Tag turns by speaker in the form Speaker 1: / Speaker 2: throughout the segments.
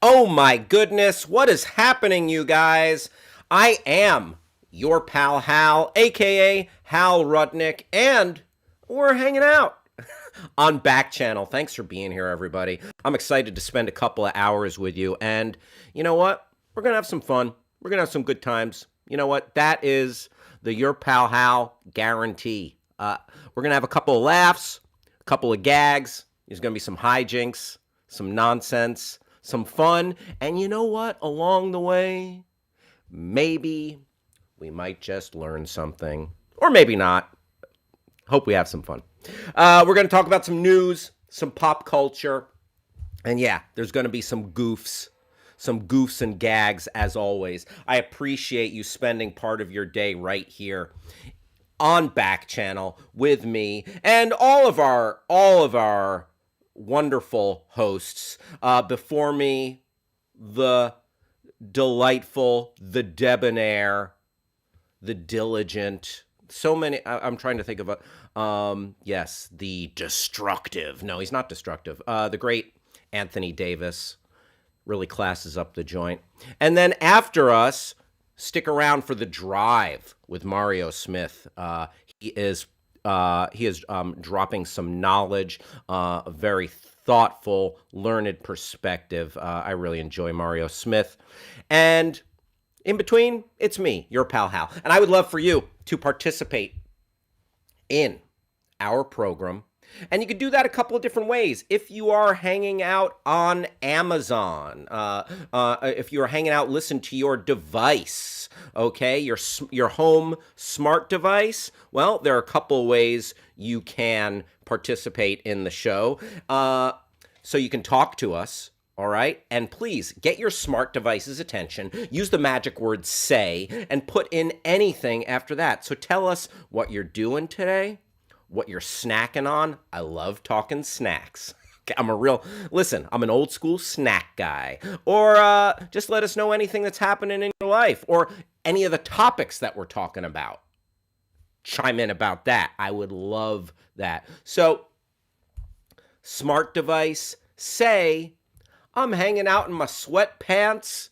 Speaker 1: Oh my goodness, what is happening, you guys? I am your pal Hal, aka Hal Rudnick, and we're hanging out on Backchannel. Thanks for being here, everybody. I'm excited to spend a couple of hours with you, and you know what? We're gonna have some fun. We're gonna have some good times. You know what? That is the Your Pal Hal guarantee. We're gonna have a couple of laughs, a couple of gags. There's gonna be some hijinks, some nonsense, some fun, and you know what? Along the way, maybe we might just learn something, or maybe not. Hope we have some fun. We're going to talk about some news, some pop culture, and yeah, there's going to be some goofs and gags as always. I appreciate you spending part of your day right here on Backchannel with me and all of our wonderful hosts. Before me, the delightful, the debonair, the diligent. So many. I'm trying to think of yes, the destructive. No, he's not destructive. The great Anthony Davis really classes up the joint. And then after us, stick around for the drive with Mario Smith. He is dropping some knowledge, a very thoughtful, learned perspective. I really enjoy Mario Smith. And in between, it's me, your pal Hal. And I would love for you to participate in our program. And you can do that a couple of different ways. If you are hanging out on Amazon, if you are hanging out, listen to your device, okay, your home smart device. Well, there are a couple of ways you can participate in the show. So you can talk to us. All right. And please get your smart device's attention. Use the magic word say and put in anything after that. So tell us what you're doing today, what you're snacking on. I love talking snacks. I'm I'm an old school snack guy. Or just let us know anything that's happening in your life or any of the topics that we're talking about. Chime in about that. I would love that. So, smart device, say, I'm hanging out in my sweatpants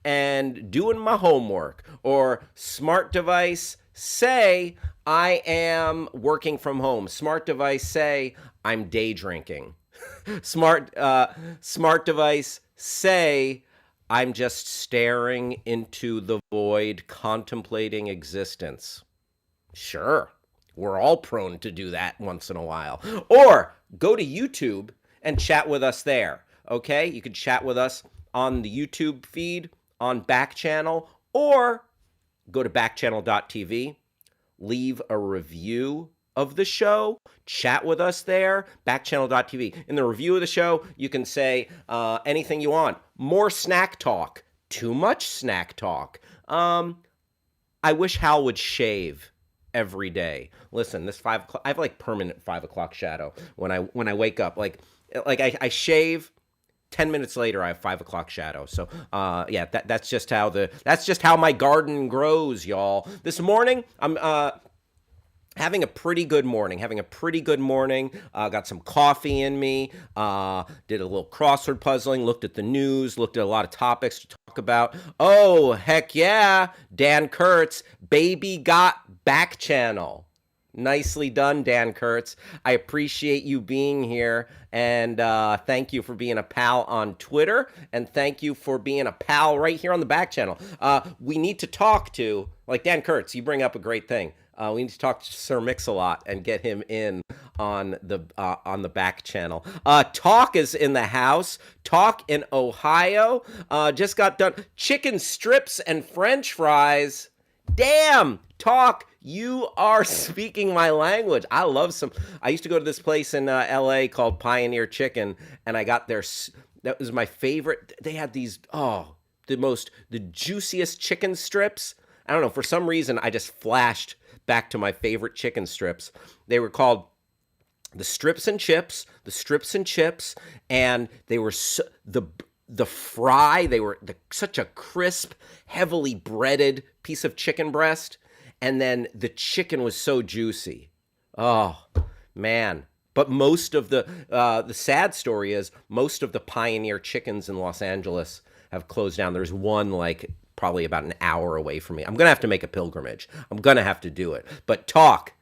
Speaker 1: and doing my homework. Or smart device, say, I am working from home. Smart device, say, I'm day drinking. Smart device, say, I'm just staring into the void, contemplating existence. Sure, we're all prone to do that once in a while. Or go to YouTube and chat with us there. Okay, you can chat with us on the YouTube feed, on Backchannel, or go to backchannel.tv, leave a review of the show, chat with us there, backchannel.tv. In the review of the show, you can say anything you want. More snack talk, too much snack talk. I wish Hal would shave every day. Listen, this 5 o'clock, I have like permanent 5 o'clock shadow when I wake up. Like I shave. 10 minutes later, I have 5 o'clock shadow. So, yeah, that's just how my garden grows, y'all. This morning, I'm having a pretty good morning. Got some coffee in me. Did a little crossword puzzling. Looked at the news. Looked at a lot of topics to talk about. Oh, heck yeah, Dan Kurtz, baby got Backchannel. Nicely done, Dan Kurtz. I appreciate you being here, and thank you for being a pal on Twitter, and thank you for being a pal right here on the Backchannel. We need to talk to, like Dan Kurtz, you bring up a great thing. We need to talk to Sir Mix-a-Lot and get him in on the Backchannel. Talk is in the house. Talk in Ohio. Just got done. Chicken strips and French fries. Damn, Talk, you are speaking my language. I used to go to this place in LA called Pioneer Chicken, and I got that was my favorite. They had these, the juiciest chicken strips. I don't know, for some reason, I just flashed back to my favorite chicken strips. They were called the strips and chips, and they were the fry, they were such a crisp, heavily breaded piece of chicken breast, and then the chicken was so juicy. Oh, man. But most of the sad story is most of the Pioneer chickens in Los Angeles have closed down. There's one like probably about an hour away from me. I'm gonna have to make a pilgrimage. I'm gonna have to do it. But talk.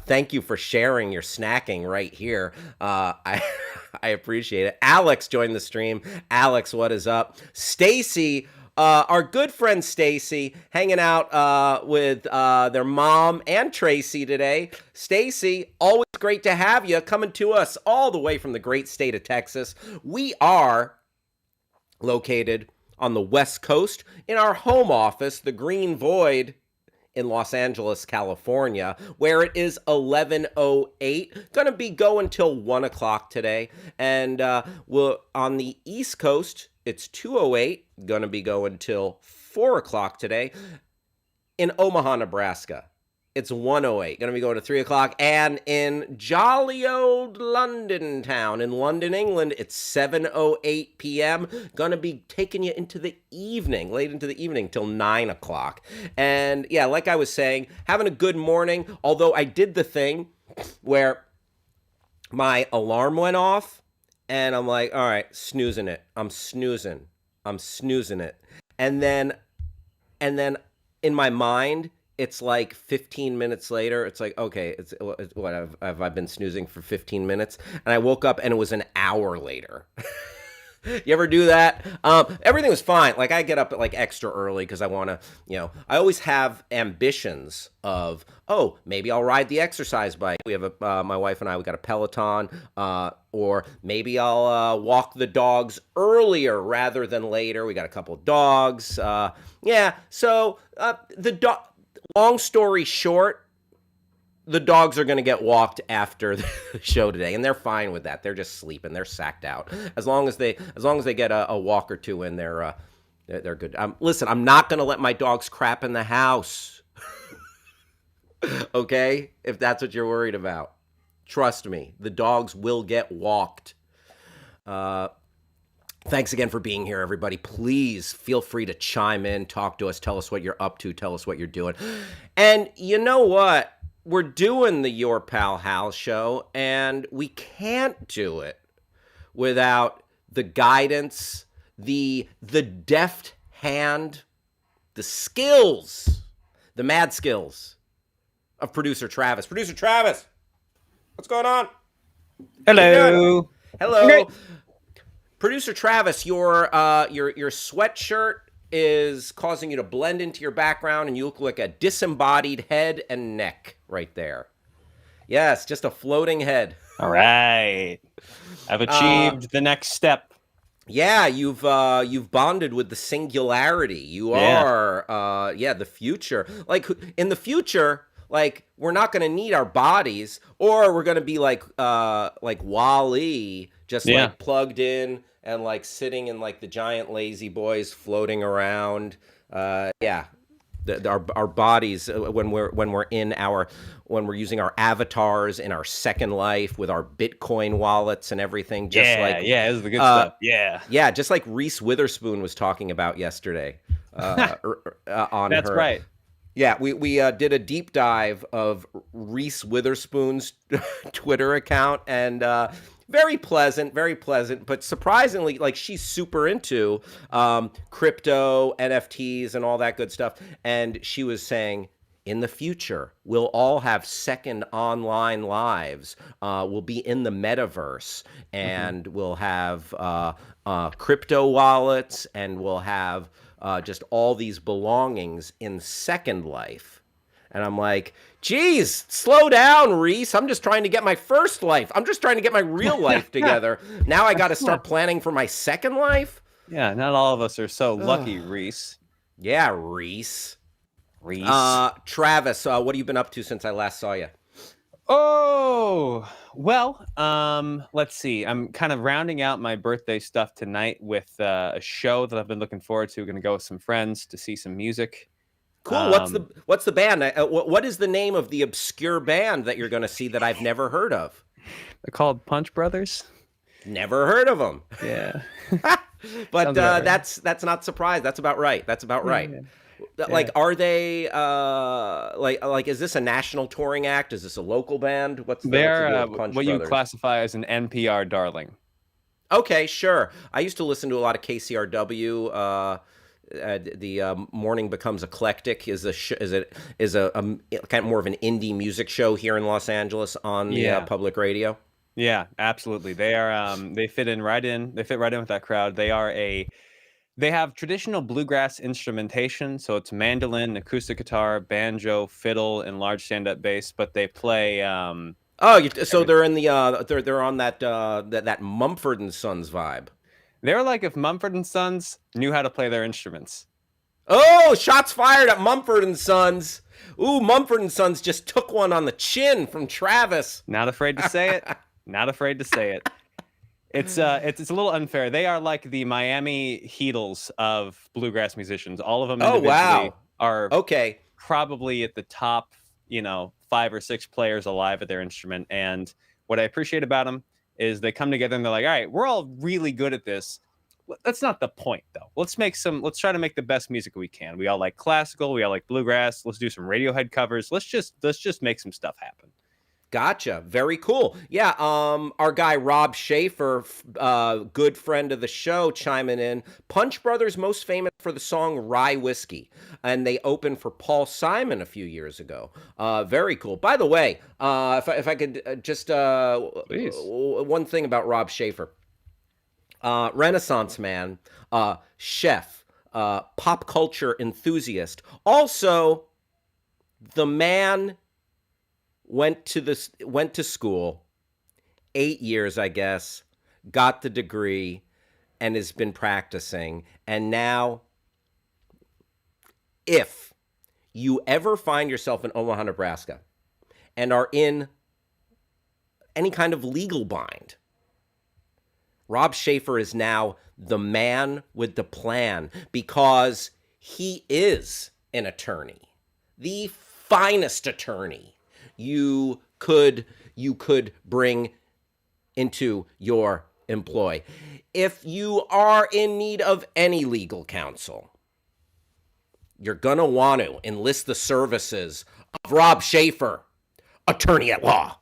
Speaker 1: Thank you for sharing your snacking right here. I I appreciate it. Alex joined the stream. Alex, what is up? Stacy, our good friend Stacy, hanging out with their mom and Tracy today. Stacy, always great to have you coming to us all the way from the great state of Texas. We are located on the West Coast in our home office, the Green Void in Los Angeles, California, where it is 11:08. Gonna be going till 1 o'clock today. And we're on the East Coast, it's 2:08. Gonna be going till 4 o'clock today. In Omaha, Nebraska, it's 1:08. Gonna be going to 3 o'clock. And in jolly old London town, in London, England, it's 7:08 p.m. Gonna be taking you into the evening, late into the evening, till 9 o'clock. And yeah, like I was saying, having a good morning. Although I did the thing where my alarm went off, and I'm like, all right, snoozing it. I'm snoozing it. And then in my mind, it's like 15 minutes later. It's like, okay, it's what have I been snoozing for 15 minutes? And I woke up and it was an hour later. You ever do that? Everything was fine. Like I get up at like extra early because I want to, I always have ambitions of, oh, maybe I'll ride the exercise bike. We have my wife and I, we got a Peloton, or maybe I'll walk the dogs earlier rather than later. We got a couple dogs. Yeah. So long story short, the dogs are going to get walked after the show today, and they're fine with that. They're just sleeping. They're sacked out. As long as they get a walk or two in, they're good. Listen, I'm not going to let my dogs crap in the house. Okay? If that's what you're worried about. Trust me, the dogs will get walked. Thanks again for being here, everybody. Please feel free to chime in, talk to us, tell us what you're up to, tell us what you're doing. And you know what? We're doing the Your Pal Hal show, and we can't do it without the guidance, the deft hand, the skills, the mad skills of producer Travis. Producer Travis, what's going on?
Speaker 2: Hello.
Speaker 1: Hello. Producer Travis, your sweatshirt is causing you to blend into your background, and you look like a disembodied head and neck right there. Yes, just a floating head.
Speaker 2: All right. I've achieved the next step.
Speaker 1: Yeah, you've bonded with the singularity. You are the future. Like in the future, like we're not going to need our bodies, or we're going to be like Wall-E, just like plugged in and like sitting in like the giant lazy boys floating around. Our bodies when we're using our avatars in our second life with our Bitcoin wallets and everything. Just this
Speaker 2: is the good stuff.
Speaker 1: Yeah, just like Reese Witherspoon was talking about yesterday. On
Speaker 2: That's
Speaker 1: her. Right. Yeah, we did a deep dive of Reese Witherspoon's Twitter account, and very pleasant, but surprisingly, like she's super into crypto, NFTs, and all that good stuff. And she was saying, in the future, we'll all have second online lives. We'll be in the metaverse, and we'll have crypto wallets, and we'll have just all these belongings in Second Life. And I'm like, geez, slow down, Reese. I'm just trying to get my first life. I'm just trying to get my real life together. Now I got to start planning for my second life?
Speaker 2: Yeah, not all of us are so lucky, Reese.
Speaker 1: Yeah, Reese. Travis, what have you been up to since I last saw you?
Speaker 2: Oh, well, let's see. I'm kind of rounding out my birthday stuff tonight with a show that I've been looking forward to. We're going to go with some friends to see some music.
Speaker 1: Cool. What's the band? What is the name of the obscure band that you're going to see that I've never heard of?
Speaker 2: They're called Punch Brothers.
Speaker 1: Never heard of them.
Speaker 2: Yeah.
Speaker 1: But that's not surprised. That's about right.
Speaker 2: Yeah.
Speaker 1: Like, are they like is this a national touring act? Is this a local band? What's the
Speaker 2: They're
Speaker 1: deal with Punch
Speaker 2: what you
Speaker 1: Brothers?
Speaker 2: classify as an NPR darling.
Speaker 1: Okay, sure. I used to listen to a lot of KCRW. The Morning Becomes Eclectic is kind of more of an indie music show here in Los Angeles on the
Speaker 2: Yeah.
Speaker 1: public radio.
Speaker 2: Yeah, absolutely. They are they fit in right in. They fit right in with that crowd. They have traditional bluegrass instrumentation, so it's mandolin, acoustic guitar, banjo, fiddle, and large stand-up bass, but they play
Speaker 1: Oh, so
Speaker 2: everything.
Speaker 1: they're in the they're on that Mumford and Sons vibe.
Speaker 2: They're like if Mumford and Sons knew how to play their instruments.
Speaker 1: Oh, shots fired at Mumford and Sons. Ooh, Mumford and Sons just took one on the chin from Travis.
Speaker 2: Not afraid to say it. Not afraid to say it. It's a little unfair. They are like the Miami Heatles of bluegrass musicians. All of them
Speaker 1: Oh,
Speaker 2: individually
Speaker 1: wow.
Speaker 2: are
Speaker 1: Okay.
Speaker 2: probably at the top, 5 or 6 players alive at their instrument. And what I appreciate about them is they come together and they're like, all right, we're all really good at this. That's not the point though. Let's try to make the best music we can. We all like classical, we all like bluegrass. Let's do some Radiohead covers. Let's just make some stuff happen.
Speaker 1: Gotcha. Very cool. Yeah. Our guy Rob Schaefer, good friend of the show, chiming in. Punch Brothers most famous for the song "Rye Whiskey," and they opened for Paul Simon a few years ago. Very cool. By the way, if I could just
Speaker 2: Please.
Speaker 1: one thing about Rob Schaefer, Renaissance man, chef, pop culture enthusiast, also the man went to school 8 years, I guess, got the degree, and has been practicing. And now, if you ever find yourself in Omaha, Nebraska, and are in any kind of legal bind, Rob Schaefer is now the man with the plan because he is an attorney, the finest attorney you could bring into your employ. If you are in need of any legal counsel, you're going to want to enlist the services of Rob Schaefer, attorney at law.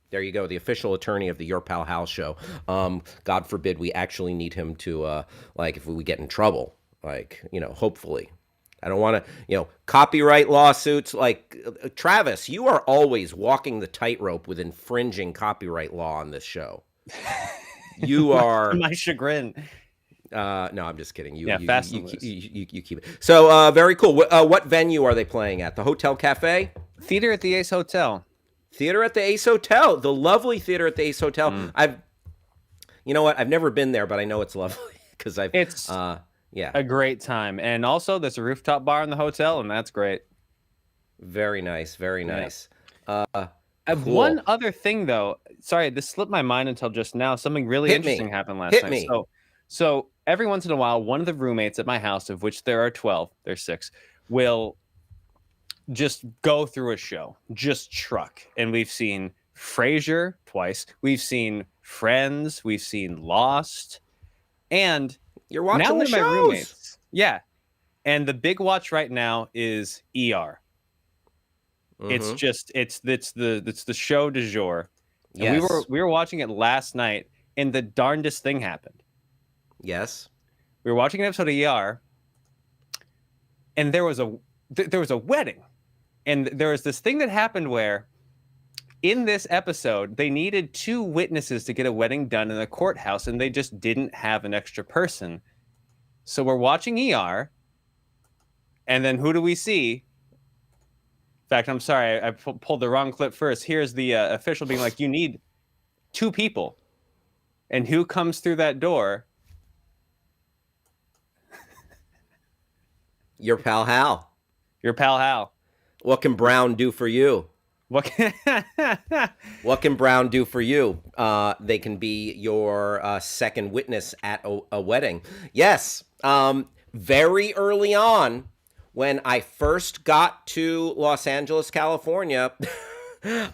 Speaker 1: There you go, the official attorney of the Your Pal Hal show. God forbid we actually need him to, if we get in trouble, hopefully. I don't want to, copyright lawsuits. Travis, you are always walking the tightrope with infringing copyright law on this show. You
Speaker 2: To
Speaker 1: are.
Speaker 2: my chagrin.
Speaker 1: No, I'm just kidding.
Speaker 2: Yeah, fast and loose.
Speaker 1: You keep it. So very cool. What venue are they playing at? The Hotel Cafe?
Speaker 2: Theater at the Ace Hotel.
Speaker 1: Theater at the Ace Hotel. The lovely Theater at the Ace Hotel. You know what? I've never been there, but I know it's lovely because
Speaker 2: It's
Speaker 1: yeah.
Speaker 2: a great time. And also, there's a rooftop bar in the hotel, and that's great.
Speaker 1: Very nice. Very
Speaker 2: Yeah.
Speaker 1: nice.
Speaker 2: I have
Speaker 1: Cool.
Speaker 2: one other thing, though. Sorry, this slipped my mind until just now. Something really
Speaker 1: Hit me.
Speaker 2: interesting happened last
Speaker 1: Hit
Speaker 2: night.
Speaker 1: me.
Speaker 2: So every once in a while, one of the roommates at my house, of which there are 12, there's 6, will just go through a show, just truck. And we've seen Frasier twice. We've seen Friends. We've seen Lost. And
Speaker 1: You're
Speaker 2: now
Speaker 1: watching
Speaker 2: one
Speaker 1: the
Speaker 2: of my
Speaker 1: shows.
Speaker 2: roommates. Yeah. And the big watch right now is ER. It's
Speaker 1: Mhm.
Speaker 2: just it's the show du jour. And
Speaker 1: Yes.
Speaker 2: we were watching it last night, and the darndest thing happened.
Speaker 1: Yes.
Speaker 2: We were watching an episode of ER, and there was a wedding, and there was this thing that happened where, in this episode, they needed 2 witnesses to get a wedding done in a courthouse, and they just didn't have an extra person. So we're watching ER, and then who do we see? In fact, I'm sorry, I pulled the wrong clip first. Here's the official being like, you need 2 people. And who comes through that door?
Speaker 1: Your pal Hal.
Speaker 2: Your pal Hal.
Speaker 1: What can Brown do for you?
Speaker 2: What can...
Speaker 1: What can Brown do for you? They can be your second witness at a wedding. Yes. Very early on, when I first got to Los Angeles, California,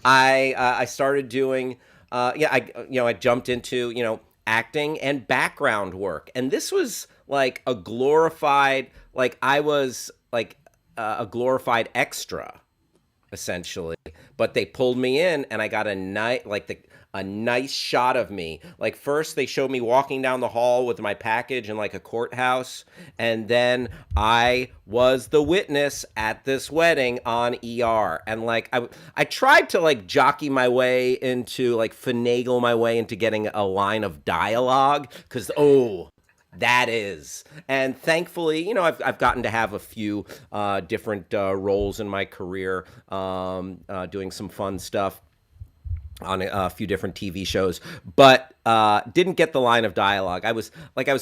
Speaker 1: I started doing. I jumped into acting and background work. And this was like a glorified, like I was like a glorified extra essentially. But they pulled me in, and I got a nice shot of me. Like first, they showed me walking down the hall with my package in like a courthouse, and then I was the witness at this wedding on ER. And like I tried to like jockey my way into like finagle my way into getting a line of dialogue because that is. And thankfully, I've gotten to have a few different roles in my career, doing some fun stuff on a few different TV shows, but didn't get the line of dialogue. I was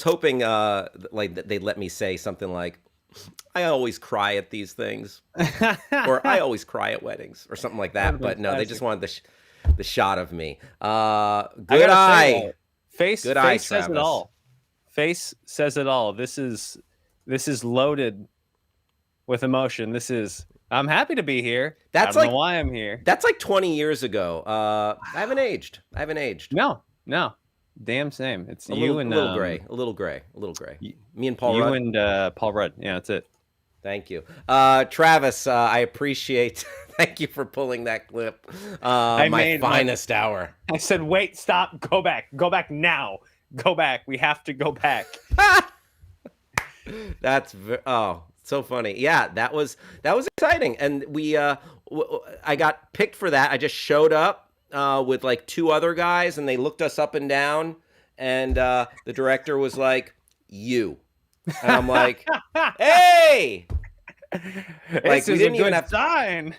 Speaker 1: hoping like that they'd let me say something like, "I always cry at these things," or "I always cry at weddings," or something like that. But no, they just wanted the shot of me. Good eye.
Speaker 2: Face
Speaker 1: Good eye,
Speaker 2: says it
Speaker 1: Travis.
Speaker 2: all. Face says it all. This is loaded with emotion. I'm happy to be here. I don't know why I'm here.
Speaker 1: That's like 20 years ago. I haven't aged.
Speaker 2: No. Damn same. It's
Speaker 1: A
Speaker 2: you
Speaker 1: little,
Speaker 2: and
Speaker 1: a little gray. Me and Paul
Speaker 2: you
Speaker 1: Rudd.
Speaker 2: and Paul Rudd. Yeah, that's it.
Speaker 1: Thank you. Travis, I appreciate thank you for pulling that clip. My finest hour.
Speaker 2: I said, wait, stop, go back now. Go back. We have to go back.
Speaker 1: That's so funny. Yeah, that was exciting, and I got picked for that. I just showed up with like two other guys, and they looked us up and down, and the director was like, "You," and I'm like, "Hey!" Like
Speaker 2: we didn't even have sign.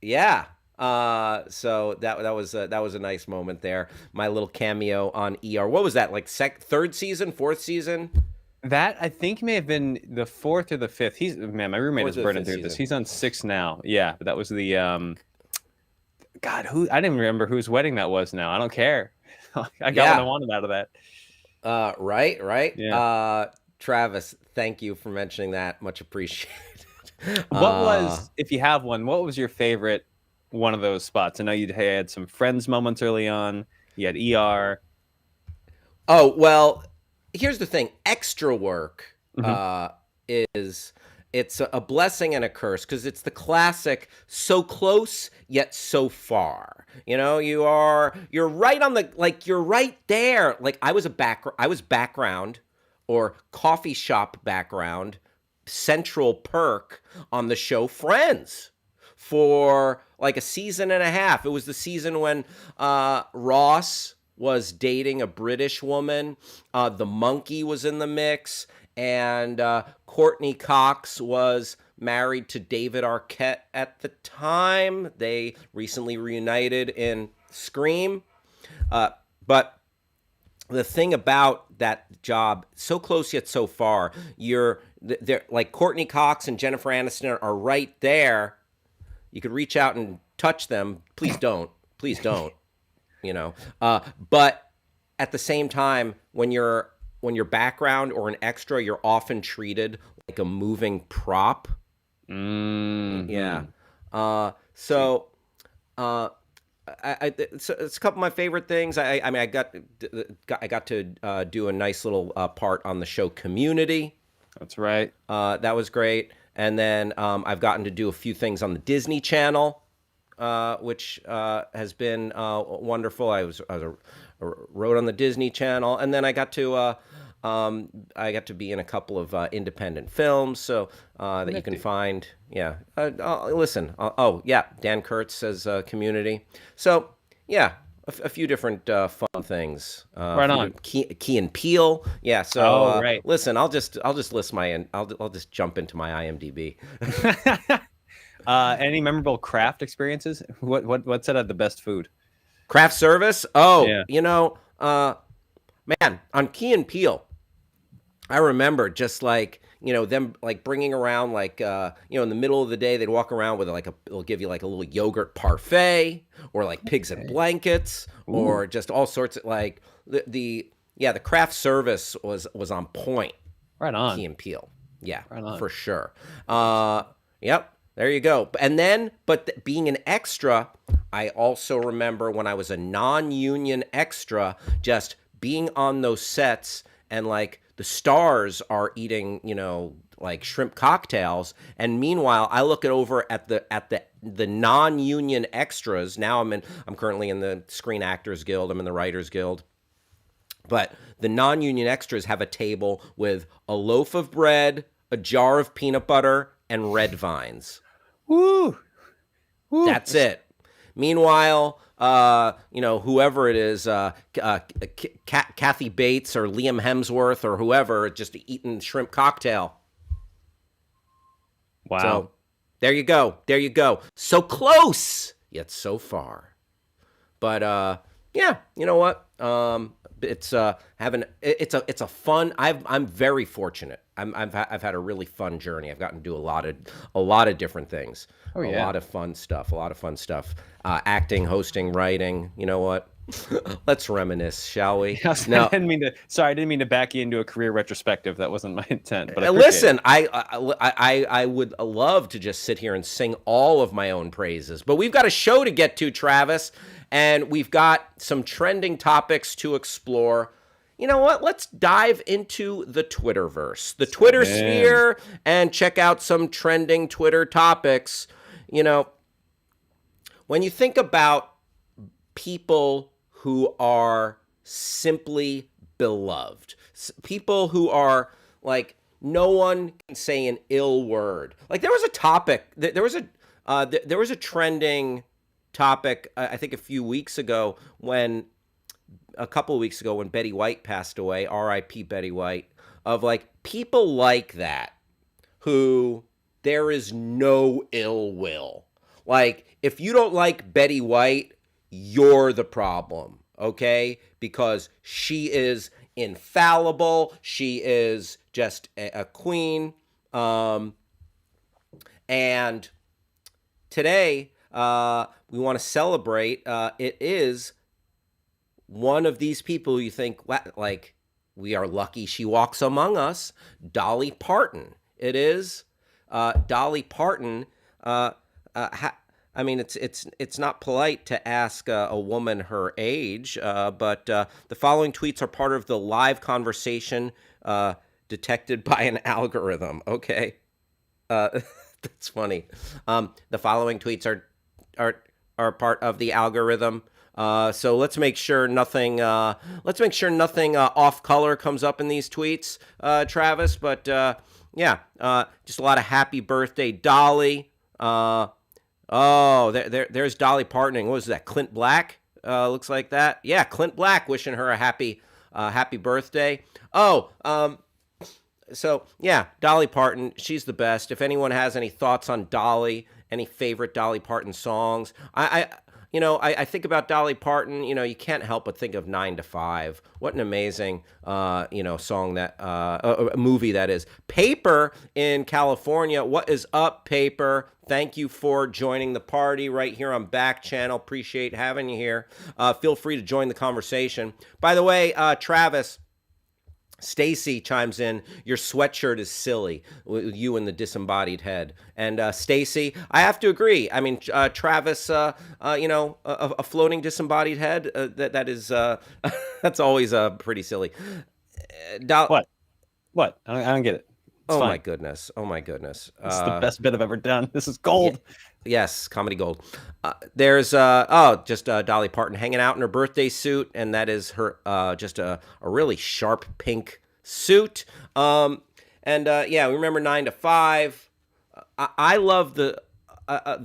Speaker 1: Yeah. So that was a nice moment there. My little cameo on ER. What was that? Like third season, fourth season?
Speaker 2: That I think may have been the fourth or the fifth. My roommate is burning through this. He's on 6 now. Yeah, but that was the God, I didn't remember whose wedding that was now. I don't care. I got what I wanted out of that.
Speaker 1: Right.
Speaker 2: Yeah.
Speaker 1: Travis, thank you for mentioning that. Much appreciated.
Speaker 2: What was, if you have one, what was your favorite one of those spots? I know you had some Friends moments early on. You had ER.
Speaker 1: Oh, well, here's the thing. Extra work it's a blessing and a curse because it's the classic so close yet so far. You're right on you're right there. Like I was background or coffee shop background central perk on the show Friends for like a season and a half. It was the season when Ross was dating a British woman. The monkey was in the mix, and Courtney Cox was married to David Arquette at the time. They recently reunited in Scream. But the thing about that job, so close yet so far, they're like Courtney Cox and Jennifer Aniston are right there. You could reach out and touch them. Please don't. But at the same time, when you're background or an extra, you're often treated like a moving prop.
Speaker 2: Mm-hmm.
Speaker 1: Yeah. It's a couple of my favorite things. I got to do a nice little part on the show Community.
Speaker 2: That's right.
Speaker 1: That was great. And then I've gotten to do a few things on the Disney Channel, which has been wonderful. I wrote on the Disney Channel, and then I got to be in a couple of independent films, so that you can find. Yeah, listen. Dan Kurtz says Community. So yeah, a few different fun things.
Speaker 2: Right on.
Speaker 1: Key and Peele. Yeah. So
Speaker 2: right.
Speaker 1: Listen, I'll just list I'll just jump into my IMDb.
Speaker 2: Any memorable craft experiences? What set out the best food?
Speaker 1: Craft service? Oh,
Speaker 2: yeah.
Speaker 1: Man, on Key and Peele, I remember just like, them like bringing around like, in the middle of the day, they'd walk around with they'll give you like a little yogurt parfait or like pigs in blankets. Ooh. Or just all sorts of like the craft service was on point.
Speaker 2: Right on.
Speaker 1: Key and Peele. Yeah,
Speaker 2: right on.
Speaker 1: For sure. Yep. There you go. And then, being an extra, I also remember when I was a non-union extra, just being on those sets and like the stars are eating, like shrimp cocktails, and meanwhile I look it over at the non-union extras. Now I'm currently in the Screen Actors Guild, I'm in the Writers Guild. But the non-union extras have a table with a loaf of bread, a jar of peanut butter, and red vines.
Speaker 2: Woo! Woo!
Speaker 1: That's it. Meanwhile, whoever it is, Kathy Bates or Liam Hemsworth or whoever, just eating shrimp cocktail.
Speaker 2: Wow.
Speaker 1: So there you go. There you go. So close, yet so far. But yeah, you know what? It's it's a fun. I'm very fortunate. I've had a really fun journey. I've gotten to do a lot of different things.
Speaker 2: Oh,
Speaker 1: A
Speaker 2: yeah.
Speaker 1: lot of fun stuff. Acting, hosting, writing. You know what? Let's reminisce, shall we?
Speaker 2: I didn't mean to. Sorry, I didn't mean to back you into a career retrospective. That wasn't my intent. But
Speaker 1: Listen, I would love to just sit here and sing all of my own praises, but we've got a show to get to, Travis, and we've got some trending topics to explore. You know what? Let's dive into the Twitterverse, the Twitter sphere, and check out some trending Twitter topics. When you think about people who are simply beloved, people who are like no one can say an ill word. Like there was a topic, there was a trending topic, I think a couple of weeks ago when Betty White passed away, R.I.P. Betty White, of like people like that who there is no ill will. Like if you don't like Betty White, you're the problem, okay? Because she is infallible. She is just a queen. And today, we want to celebrate. It is one of these people you think, like, we are lucky she walks among us, Dolly Parton. It is Dolly Parton. I mean, it's not polite to ask a woman her age, but the following tweets are part of the live conversation detected by an algorithm. Okay, that's funny. The following tweets are part of the algorithm. So let's make sure nothing off color comes up in these tweets, Travis. But yeah, just a lot of happy birthday, Dolly. There's Dolly Partoning. What was that? Clint Black? Looks like that. Yeah, Clint Black wishing her a happy birthday. So yeah, Dolly Parton, she's the best. If anyone has any thoughts on Dolly, any favorite Dolly Parton songs, I think about Dolly Parton. You can't help but think of 9 to 5. What an amazing, song a movie that is. Paper in California. What is up, Paper? Thank you for joining the party right here on Backchannel. Appreciate having you here. Feel free to join the conversation. By the way, Travis, Stacy chimes in, your sweatshirt is silly with you and the disembodied head. And Stacy, I have to agree. I mean, Travis, a floating disembodied head, that is that's always pretty silly.
Speaker 2: What? I don't get it.
Speaker 1: Oh my goodness. Oh my goodness.
Speaker 2: This is the best bit I've ever done. This is gold.
Speaker 1: Yes, comedy gold. There's just Dolly Parton hanging out in her birthday suit, and that is her just a really sharp pink suit. Yeah, we remember 9 to 5. I love the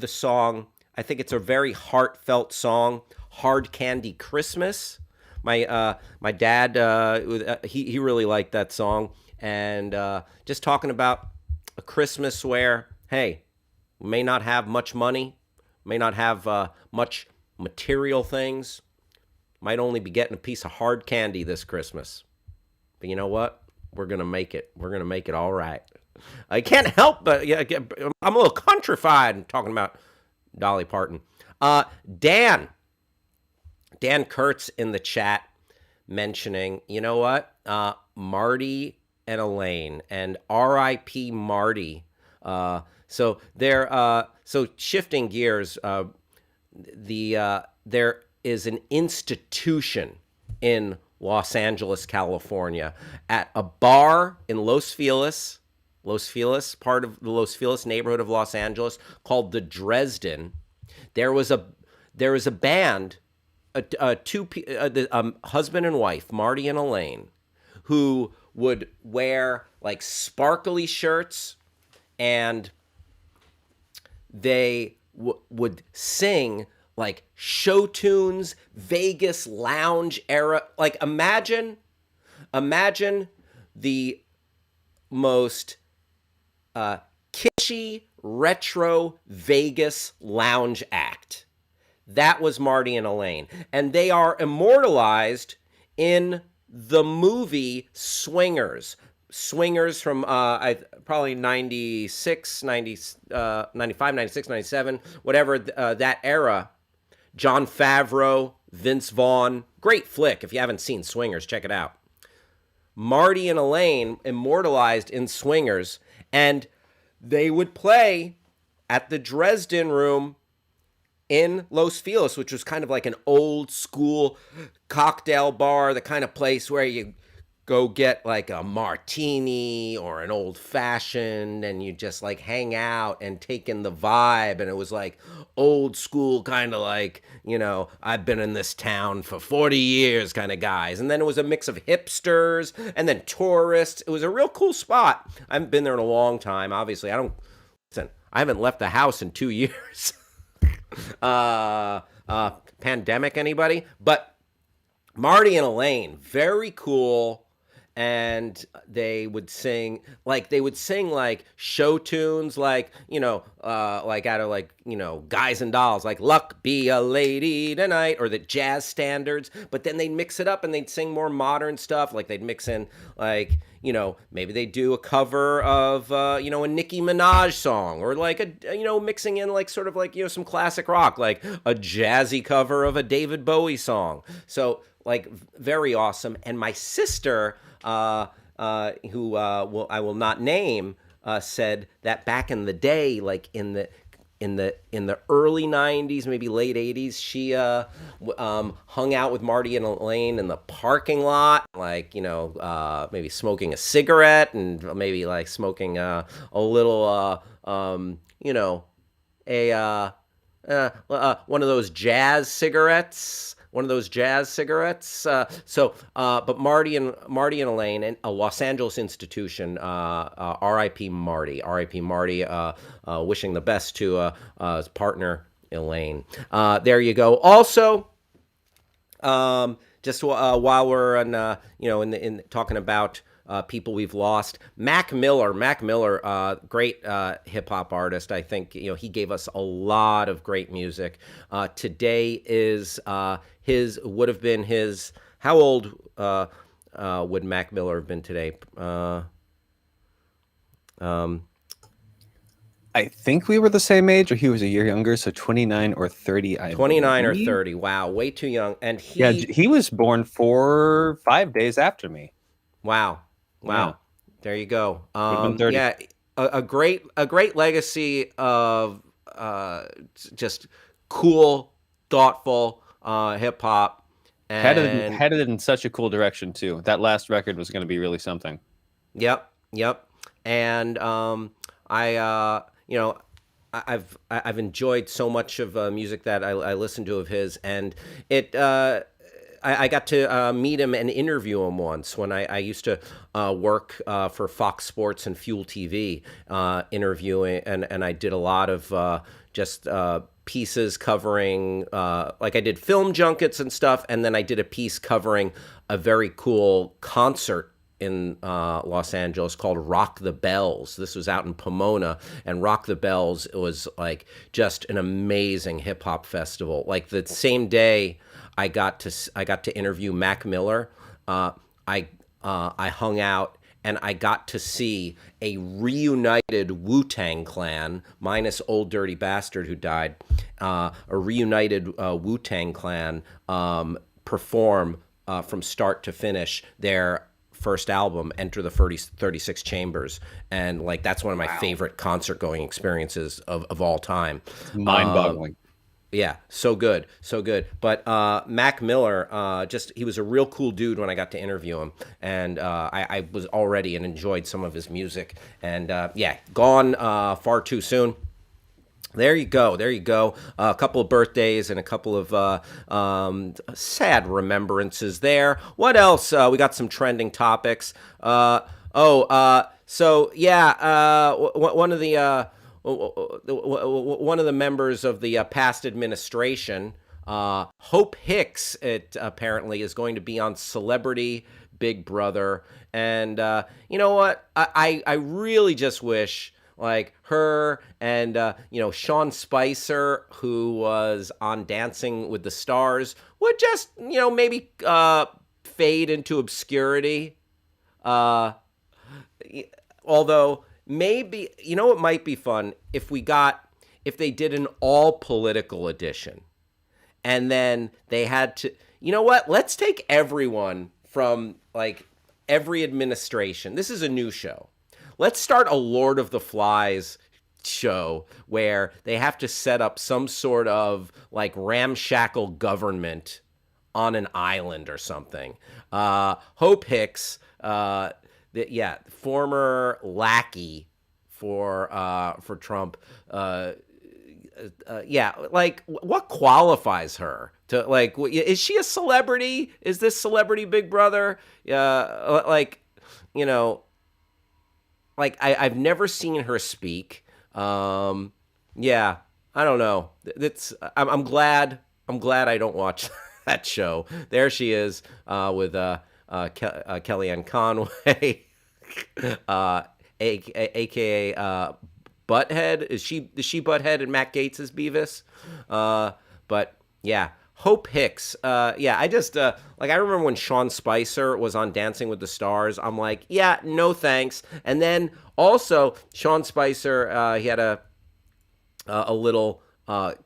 Speaker 1: song. I think it's a very heartfelt song. Hard Candy Christmas. My dad he really liked that song, and just talking about a Christmas where, hey, we may not have much money, may not have much material things, might only be getting a piece of hard candy this Christmas. But you know what? We're going to make it. We're going to make it all right. I can't help but, I'm a little countrified talking about Dolly Parton. Dan Kurtz in the chat mentioning, you know what? Marty and Elaine, and R.I.P. Marty. So shifting gears, there is an institution in Los Angeles, California, at a bar in Los Feliz, part of the Los Feliz neighborhood of Los Angeles, called the Dresden. There was a there was a band, the husband and wife, Marty and Elaine, who would wear like sparkly shirts, and they would sing like show tunes, Vegas lounge era. Like imagine the most kitschy retro Vegas lounge act. That was Marty and Elaine, and they are immortalized in the movie Swingers. Swingers from probably 96, 90, 95, 96, 97, whatever, that era. John Favreau, Vince Vaughn. Great flick. If you haven't seen Swingers, check it out. Marty and Elaine immortalized in Swingers, and they would play at the Dresden Room in Los Feliz, which was kind of like an old school cocktail bar, the kind of place where you go get like a martini or an old fashioned and you just like hang out and take in the vibe. And it was like old school, kind of like, I've been in this town for 40 years kind of guys. And then it was a mix of hipsters and then tourists. It was a real cool spot. I haven't been there in a long time. Obviously, I haven't left the house in 2 years. Pandemic, anybody? But Marty and Elaine, very cool. And they would sing like show tunes, like like out of like Guys and Dolls, like "Luck Be a Lady Tonight," or the jazz standards. But then they'd mix it up and they'd sing more modern stuff. Like they'd mix in like maybe they do a cover of a Nicki Minaj song, or like mixing in like sort of like some classic rock, like a jazzy cover of a David Bowie song. So like very awesome. And my sister, who I will not name, said that back in the day, like in the early 90s, maybe late 80s, she hung out with Marty and Elaine in the parking lot, like maybe smoking a cigarette and maybe like smoking a little one of those jazz cigarettes. But Marty and Elaine, and a Los Angeles institution, R.I.P. Marty. R.I.P. Marty, wishing the best to his partner, Elaine. There you go. Also, just while we're in talking about people we've lost, Mac Miller, great hip hop artist. I think he gave us a lot of great music. Today is would have been his. How old would Mac Miller have been today?
Speaker 2: I think we were the same age, or he was a year younger, so 29 or 30.
Speaker 1: 29 or 30. Wow, way too young. And
Speaker 2: he was born 5 days after me.
Speaker 1: Wow.
Speaker 2: Yeah.
Speaker 1: There you go. Yeah, a great legacy of just cool, thoughtful hip hop.
Speaker 2: Headed in such a cool direction too. That last record was going to be really something.
Speaker 1: Yep. And I've enjoyed so much of music that I listened to of his, and I got to meet him and interview him once when I used to work for Fox Sports and Fuel TV, interviewing, and I did a lot of just pieces covering, like I did film junkets and stuff, and then I did a piece covering a very cool concert in Los Angeles called Rock the Bells. This was out in Pomona, and Rock the Bells was like just an amazing hip hop festival. Like the same day I got to interview Mac Miller, I hung out and I got to see a reunited Wu-Tang Clan, minus Old Dirty Bastard who died, a reunited Wu-Tang Clan perform from start to finish their first album, Enter the 36 Chambers. And like that's one of my favorite concert going experiences of all time.
Speaker 2: Mind-boggling.
Speaker 1: Yeah, so good, so good. But Mac Miller, just he was a real cool dude when I got to interview him, and I was already and enjoyed some of his music. And yeah, gone far too soon. There you go. There you go. A couple of birthdays and a couple of sad remembrances there. What else? We got some trending topics. So yeah, one of the members of the past administration, Hope Hicks, it apparently is going to be on Celebrity Big Brother, and you know what? I really just wish like her and Sean Spicer, who was on Dancing with the Stars, would just maybe fade into obscurity. Uh, Although maybe it might be fun if they did an all political edition, and then they had to, let's take everyone from like every administration. This is a new show. Let's start a Lord of the Flies show where they have to set up some sort of like ramshackle government on an island or something. Hope Hicks, former lackey for Trump. Like what qualifies her to like? Is she a celebrity? Is this Celebrity Big Brother? Like you know, like I've never seen her speak. Yeah, I don't know. I'm glad. I'm glad I don't watch that show. There she is with Kellyanne Conway, aka Butthead. Is she Butthead and Matt Gates is Beavis? But yeah. Hope Hicks. Yeah, I just like I remember when Sean Spicer was on Dancing with the Stars. I'm like, yeah, no thanks. And then also Sean Spicer, he had a little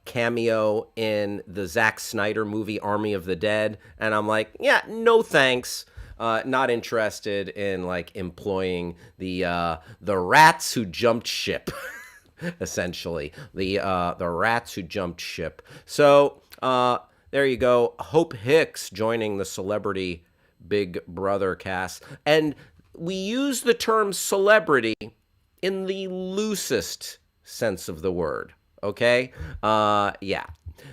Speaker 1: cameo in the Zack Snyder movie Army of the Dead, and I'm like, yeah, no thanks. Not interested in like employing the rats who jumped ship. Essentially, the rats who jumped ship. So there you go. Hope Hicks joining the Celebrity Big Brother cast, and we use the term celebrity in the loosest sense of the word. Okay. Yeah.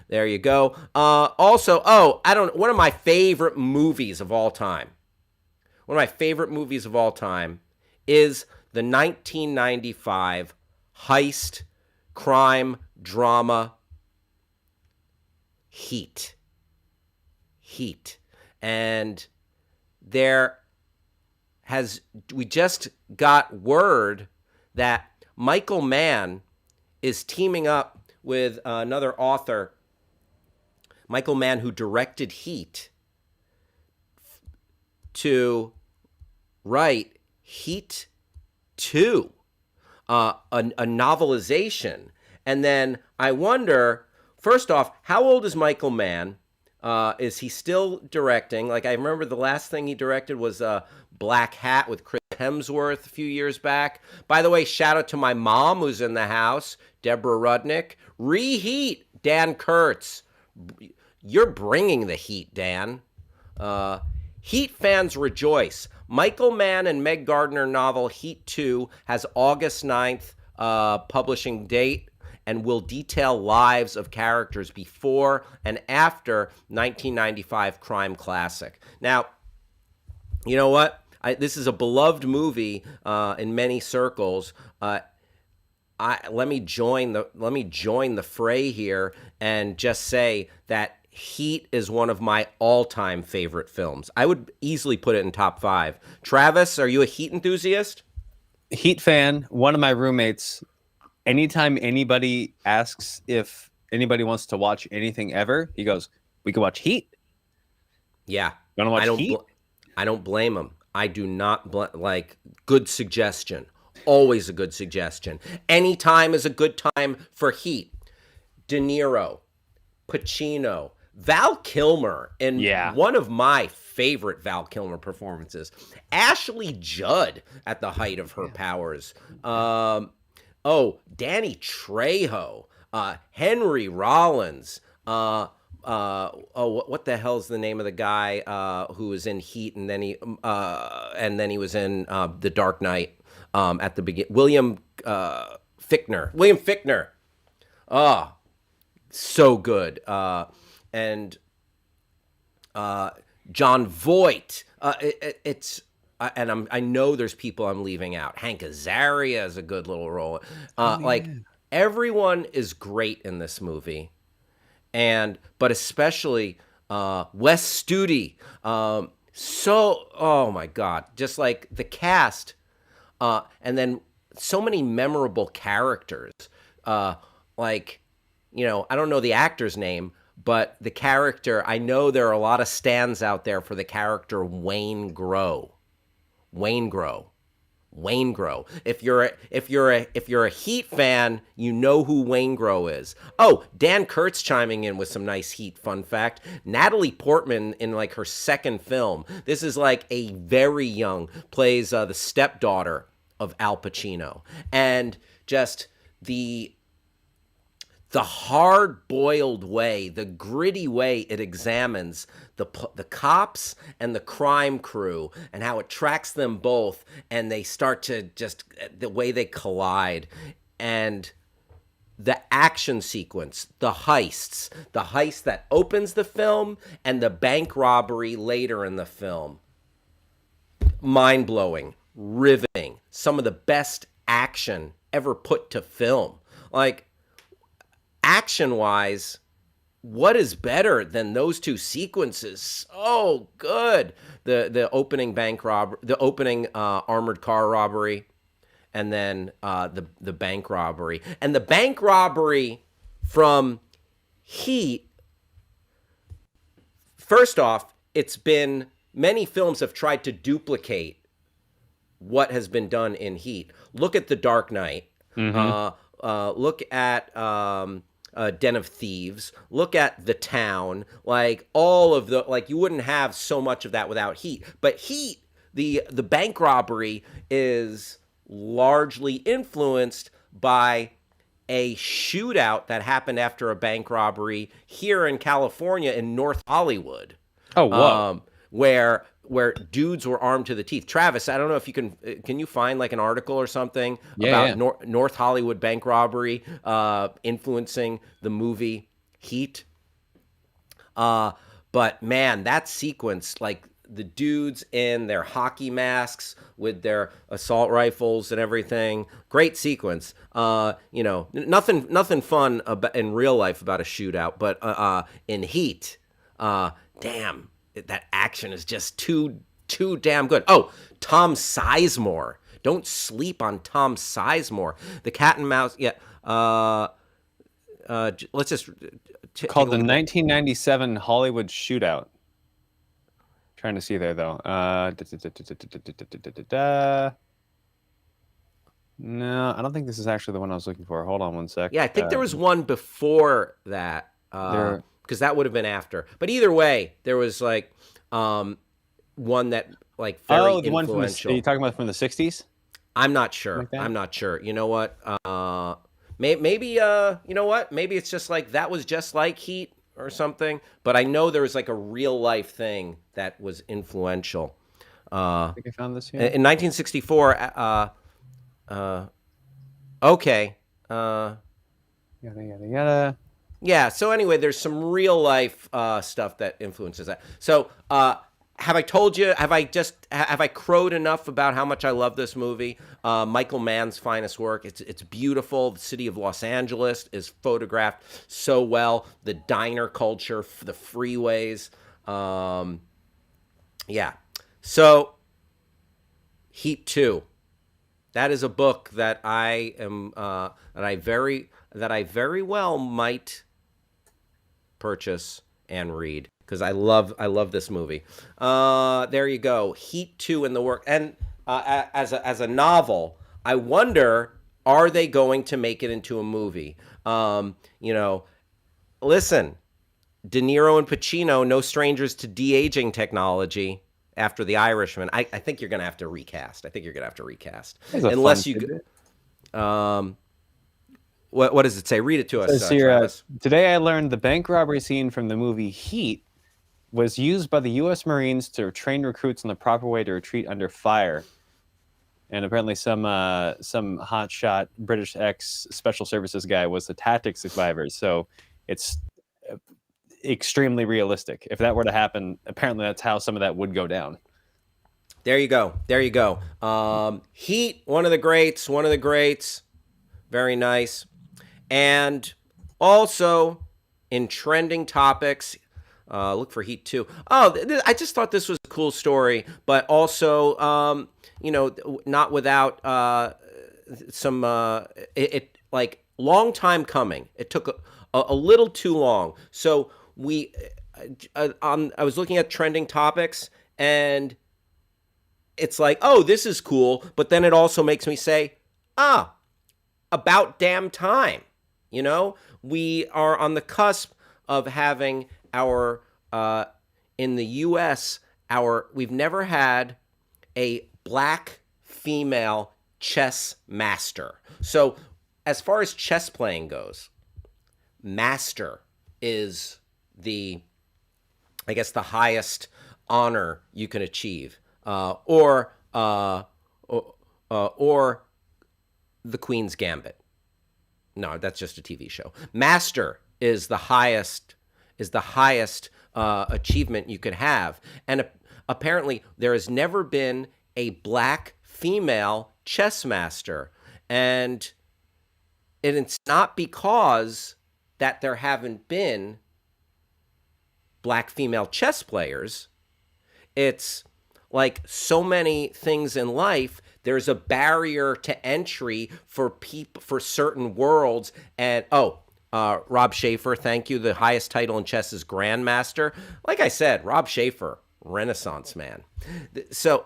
Speaker 1: There you go. Also, I don't. One of my favorite movies of all time. One of my favorite movies of all time is the 1995 heist crime drama Heat. And we just got word that Michael Mann is teaming up with another author, Michael Mann, who directed Heat, to write Heat 2, a novelization. And then I wonder, first off, how old is Michael Mann? Is he still directing? Like, I remember the last thing he directed was Black Hat with Chris Hemsworth a few years back. By the way, shout out to my mom who's in the house, Deborah Rudnick. Reheat, Dan Kurtz. You're bringing the heat, Dan. Heat fans rejoice. Michael Mann and Meg Gardner novel Heat 2 has August 9th publishing date and will detail lives of characters before and after 1995 crime classic. Now, you know what? This is a beloved movie in many circles. Let me join the fray here and just say that Heat is one of my all-time favorite films. I would easily put it in top 5. Travis, are you a Heat enthusiast?
Speaker 2: Heat fan. One of my roommates, anytime anybody asks if anybody wants to watch anything ever, he goes, "We can watch Heat."
Speaker 1: Yeah.
Speaker 2: You want to watch Heat?
Speaker 1: I don't blame him. I do not like good suggestion. Always a good suggestion. Anytime is a good time for Heat. De Niro, Pacino, Val Kilmer in one of my favorite Val Kilmer performances. Ashley Judd at the height of her powers. Danny Trejo. Henry Rollins. What the hell's the name of the guy who was in Heat and then he was in The Dark Knight at the begin. William Fichtner. William Fichtner. Oh, so good. And John Voight. I know there's people I'm leaving out. Hank Azaria is a good little role. Like everyone is great in this movie, but especially Wes Studi. Oh my God, just like the cast, and then so many memorable characters. Like, I don't know the actor's name, but the character, I know there are a lot of stands out there for the character Wayne Grow. Wayne Grow. Wayne Grow. If you're a Heat fan, you know who Wayne Grow is. Oh, Dan Kurtz chiming in with some nice Heat fun fact. Natalie Portman in like her second film. This is like a very young, plays the stepdaughter of Al Pacino, and just the hard-boiled way, the gritty way it examines the cops and the crime crew and how it tracks them both, and they start to just the way they collide, and the action sequence, the heist that opens the film and the bank robbery later in the film. Mind-blowing, riveting, some of the best action ever put to film. Like, action-wise, what is better than those two sequences? Oh, good. The opening bank robbery, the opening armored car robbery, and then the bank robbery. And the bank robbery from Heat, first off, many films have tried to duplicate what has been done in Heat. Look at The Dark Knight. Look at Den of Thieves. Look at The Town. Like all of you wouldn't have so much of that without Heat. But Heat, the bank robbery is largely influenced by a shootout that happened after a bank robbery here in California in North Hollywood.
Speaker 2: Oh, wow.
Speaker 1: Where dudes were armed to the teeth. Travis, I don't know if you can you find like an article or something about North Hollywood bank robbery influencing the movie Heat? But man, that sequence, like the dudes in their hockey masks with their assault rifles and everything, great sequence. Nothing fun in real life about a shootout, but in Heat, damn. That action is just too damn good. Oh, Tom Sizemore. Don't sleep on Tom Sizemore. The cat and mouse. Yeah. Let's just
Speaker 2: called the 1997 Hollywood Shootout. Trying to see there though. No, I don't think this is actually the one I was looking for. Hold on one sec.
Speaker 1: Yeah, I think there was one before that. Because that would have been after. But either way, there was like one that like very
Speaker 2: the one
Speaker 1: influential.
Speaker 2: Are you talking about from the 60s?
Speaker 1: I'm not sure.
Speaker 2: Like that?
Speaker 1: I'm not sure. You know what? Maybe you know what? Maybe it's just like that was just like Heat or something. But I know there was like a real life thing that was influential.
Speaker 2: I think I found this here.
Speaker 1: In 1964. Okay.
Speaker 2: Yada yada yada.
Speaker 1: Yeah, so anyway, there's some real life stuff that influences that. So, have I told you, have I crowed enough about how much I love this movie? Michael Mann's finest work. It's beautiful. The city of Los Angeles is photographed so well. The diner culture, the freeways. Yeah. So, Heat 2. That is a book that I am that I very well might purchase and read because I love this movie. There you go, Heat 2 in the work, and as a novel, I wonder, are they going to make it into a movie? Listen, De Niro and Pacino, no strangers to de-aging technology. After The Irishman, I think you're gonna have to recast. Unless you. What does it say? Read it to us,
Speaker 2: Says here,
Speaker 1: Travis.
Speaker 2: today I learned the bank robbery scene from the movie Heat was used by the U.S. Marines to train recruits on the proper way to retreat under fire. And apparently some hotshot British ex-special services guy was the tactics survivor. So it's extremely realistic. If that were to happen, apparently that's how some of that would go down.
Speaker 1: There you go. There you go. Heat, one of the greats. One of the greats. Very nice. And also in trending topics, look for Heat 2. Oh, I just thought this was a cool story, but also, not without some, it like long time coming. It took a little too long. So I was looking at trending topics, and it's like, oh, this is cool. But then it also makes me say, about damn time. We are on the cusp of having in the US, we've never had a black female chess master. So as far as chess playing goes, master is I guess, the highest honor you can achieve. Or the Queen's Gambit. No, that's just a TV show. Master is the highest achievement you could have, and apparently there has never been a black female chess master, and it's not because that there haven't been black female chess players. It's like so many things in life, there's a barrier to entry for certain worlds. And Rob Schaefer, thank you. The highest title in chess is Grandmaster. Like I said, Rob Schaefer, Renaissance man. So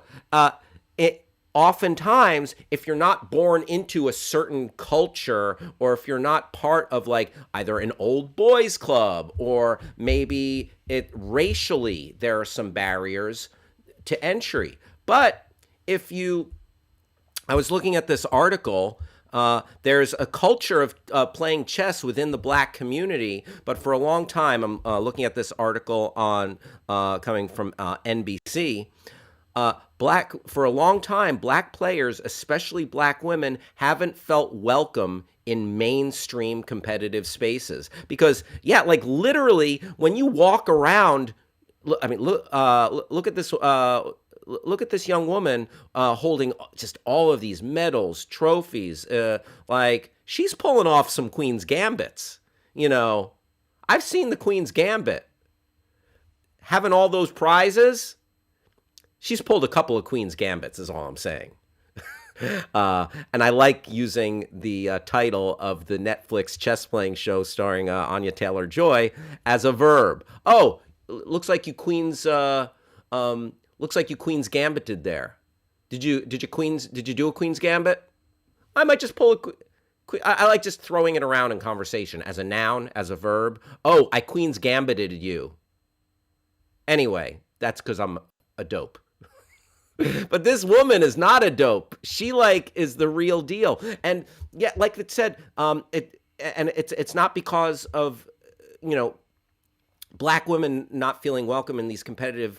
Speaker 1: oftentimes, if you're not born into a certain culture, or if you're not part of like either an old boys club, or maybe racially there are some barriers to entry. But I was looking at this article, there's a culture of playing chess within the black community, but for a long time, I'm looking at this article coming from NBC. For a long time, black players, especially black women, haven't felt welcome in mainstream competitive spaces. Because, like literally, when you walk around, look at this. Look at this young woman holding just all of these medals, trophies. Like she's pulling off some Queen's Gambits. I've seen the Queen's Gambit. Having all those prizes, she's pulled a couple of Queen's Gambits, is all I'm saying. And I like using the title of the Netflix chess playing show starring Anya Taylor-Joy as a verb. Oh, looks like you Queen's Gambited there. Did you do a Queen's Gambit? I might just pull I like just throwing it around in conversation as a noun, as a verb. Oh, I Queen's Gambited you. Anyway, that's because I'm a dope. But this woman is not a dope. She is the real deal. And yeah, like it said, it's not because of, black women not feeling welcome in these competitive,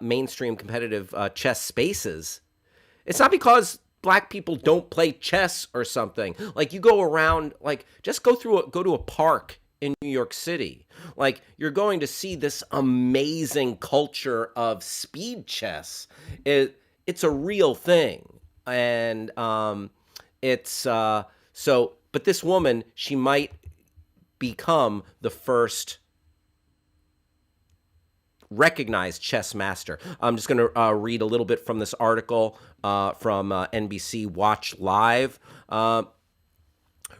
Speaker 1: mainstream competitive chess spaces. It's not because black people don't play chess or something. Like you go around, just go to a park in New York City. Like you're going to see this amazing culture of speed chess. It's a real thing. And but this woman, she might become the first recognized chess master. I'm just going to read a little bit from this article from NBC Watch Live.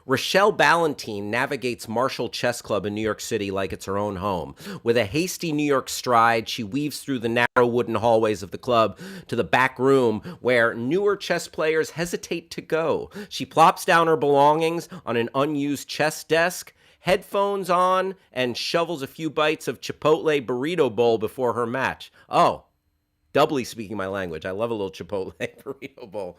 Speaker 1: Rochelle Ballantine navigates Marshall Chess Club in New York City like it's her own home. With a hasty New York stride, she weaves through the narrow wooden hallways of the club to the back room where newer chess players hesitate to go. She plops down her belongings on an unused chess desk, headphones on, and shovels a few bites of Chipotle burrito bowl before her match. Oh, doubly speaking my language. I love a little Chipotle burrito bowl.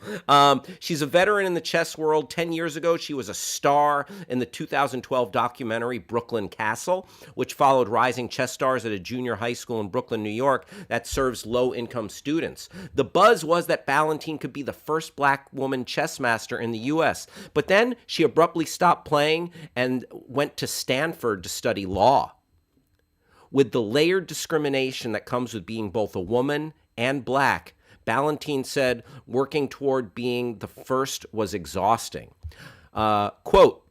Speaker 1: She's a veteran in the chess world. 10 years ago, she was a star in the 2012 documentary Brooklyn Castle, which followed rising chess stars at a junior high school in Brooklyn, New York, that serves low-income students. The buzz was that Ballantine could be the first black woman chess master in the U.S., but then she abruptly stopped playing and went to Stanford to study law. With the layered discrimination that comes with being both a woman and black, Ballantine said working toward being the first was exhausting. Quote,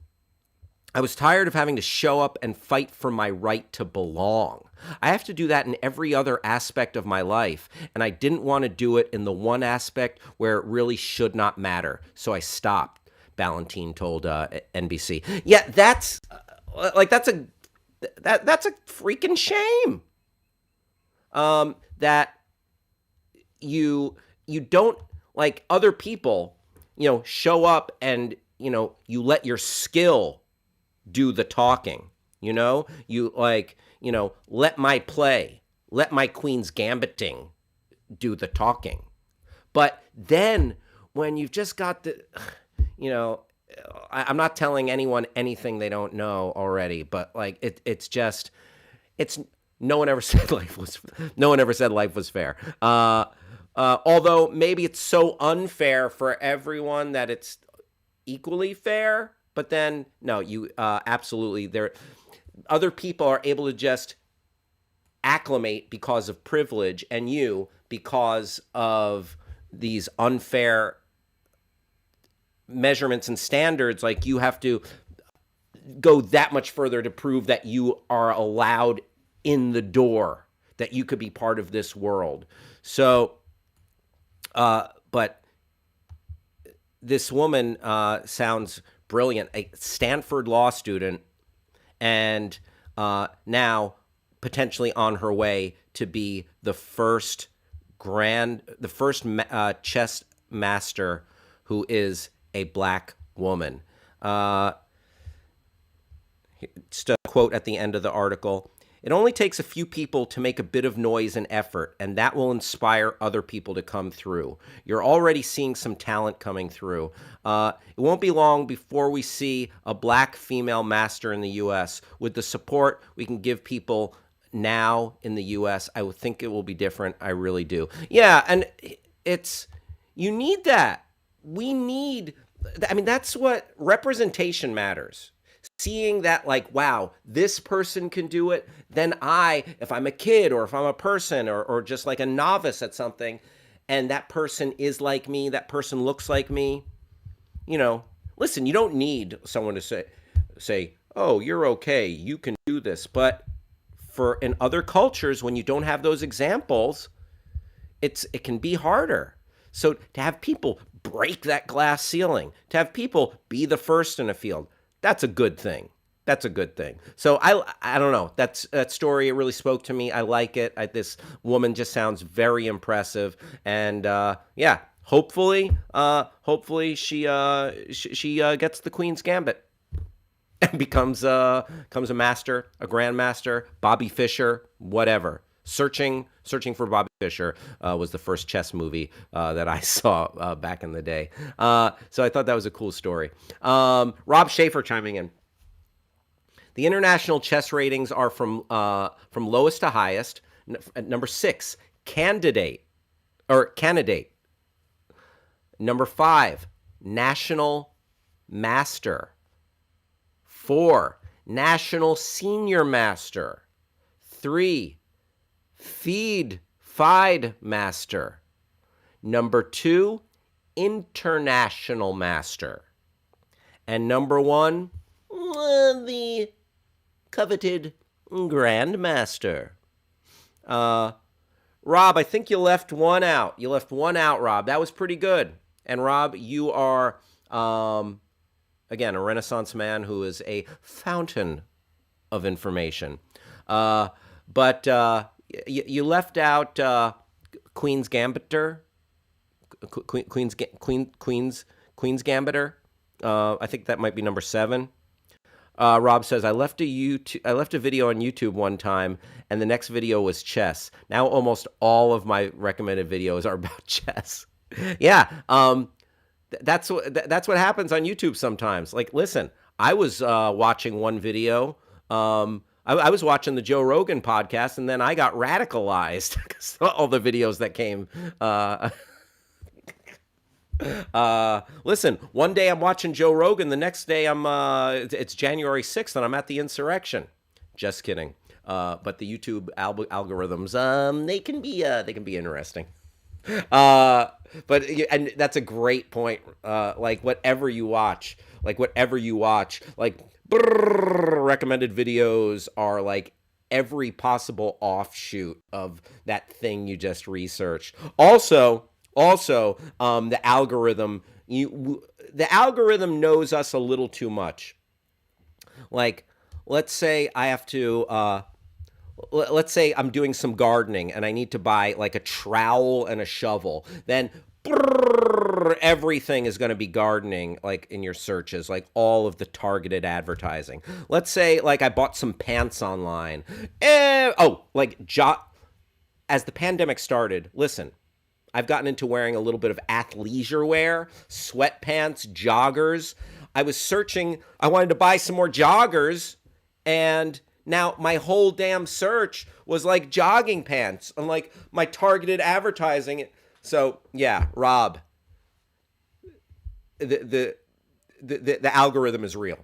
Speaker 1: I was tired of having to show up and fight for my right to belong. I have to do that in every other aspect of my life, and I didn't want to do it in the one aspect where it really should not matter, so I stopped, Ballantine told NBC. Yeah, that's a freaking shame. That you don't, like, other people, show up and, you let your skill do the talking. You let my queen's gambiting do the talking. But then when you've just got the, I'm not telling anyone anything they don't know already, but like it's no one ever said life was fair. Although maybe it's so unfair for everyone that it's equally fair. But then no, you absolutely there. Other people are able to just acclimate because of privilege, and you because of these unfair measurements and standards. Like, you have to go that much further to prove that you are allowed in the door, that you could be part of this world. So, but this woman sounds brilliant, a Stanford law student, and now potentially on her way to be the first chess master who is a black woman. Just a quote at the end of the article. It only takes a few people to make a bit of noise and effort, and that will inspire other people to come through. You're already seeing some talent coming through. It won't be long before we see a black female master in the U.S. With the support we can give people now in the U.S., I would think it will be different. I really do. Yeah, and you need that. That's what representation matters. Seeing that, like, wow, this person can do it, then if I'm a kid or if I'm a person or just like a novice at something, and that person is like me, that person looks like me, listen, you don't need someone to say, oh, you're okay, you can do this. But in other cultures, when you don't have those examples, it can be harder. So to have people break that glass ceiling, to have people be the first in a field, that's a good thing. That's a good thing. So I don't know. That story, it really spoke to me. I like it. This woman just sounds very impressive. And yeah, hopefully she gets the Queen's Gambit and becomes a master, a grandmaster, Bobby Fischer, whatever. Searching for Bobby Fischer was the first chess movie that I saw back in the day. So I thought that was a cool story. Rob Schaefer chiming in. The international chess ratings are from lowest to highest. Number 6, candidate. Number 5, national master. 4, national senior master. 3, FIDE master. Number 2, international master. And number 1, the coveted grandmaster. Rob, I think you left one out. Rob. That was pretty good. And Rob, you are, again, a Renaissance man who is a fountain of information. But you left out Queen's Gambiter. Queen's Gambiter. I think that might be number 7. Rob says, I left a video on YouTube one time, and the next video was chess. Now almost all of my recommended videos are about chess. Yeah, that's what happens on YouTube sometimes. Like, listen, I was watching one video. I was watching the Joe Rogan podcast, and then I got radicalized because all the videos that came. Listen, one day I'm watching Joe Rogan, the next day it's January 6th, and I'm at the insurrection. Just kidding. But the YouTube algorithms, they can be interesting. But and that's a great point. Like whatever you watch, recommended videos are like every possible offshoot of that thing you just researched. Also, the algorithm knows us a little too much. Like, let's say I have to let's say I'm doing some gardening and I need to buy like a trowel and a shovel. Then everything is going to be gardening, like in your searches, like all of the targeted advertising. Let's say like I bought some pants online. As the pandemic started, listen, I've gotten into wearing a little bit of athleisure wear, sweatpants, joggers. I was searching, I wanted to buy some more joggers, and now my whole damn search was like jogging pants and like my targeted advertising. So yeah, Rob, the algorithm is real.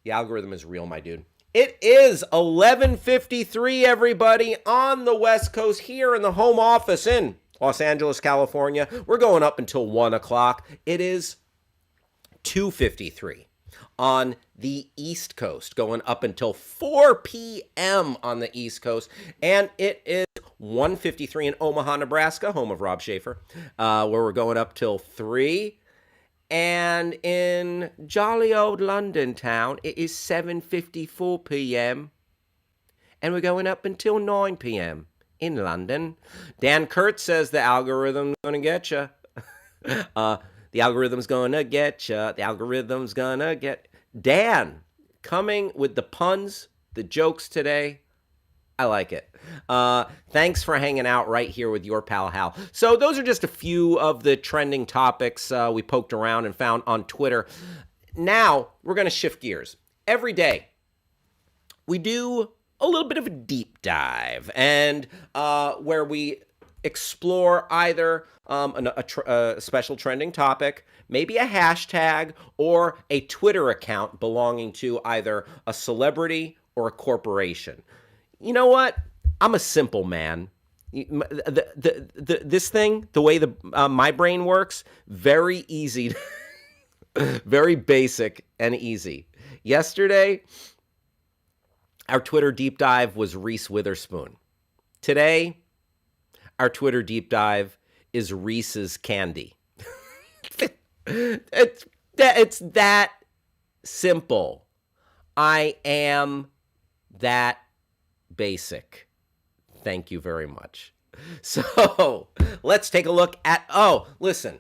Speaker 1: The algorithm is real, my dude. It is 11:53, everybody, on the West Coast here in the home office in Los Angeles, California. We're going up until 1 o'clock. It is 2:53 on the East Coast, going up until 4 p.m. on the East Coast. And it is 1:53 in Omaha, Nebraska, home of Rob Schaefer, where we're going up till 3. And in jolly old London town, it is 7:54 p.m. And we're going up until 9 p.m. in London. Dan Kurtz says the algorithm's going to get you. The algorithm's going to get you. The algorithm's going to get... Dan, coming with the puns, the jokes today. I like it. Thanks for hanging out right here with your pal Hal. So those are just a few of the trending topics we poked around and found on Twitter. Now we're going to shift gears. Every day we do a little bit of a deep dive, and where we explore either a special trending topic, maybe a hashtag, or a Twitter account belonging to either a celebrity or a corporation. You know what? I'm a simple man. This thing, the way my brain works, very easy, very basic and easy. Yesterday, our Twitter deep dive was Reese Witherspoon. Today, our Twitter deep dive is Reese's Candy. It's that simple. I am that basic. Thank you very much. So let's take a look at, listen.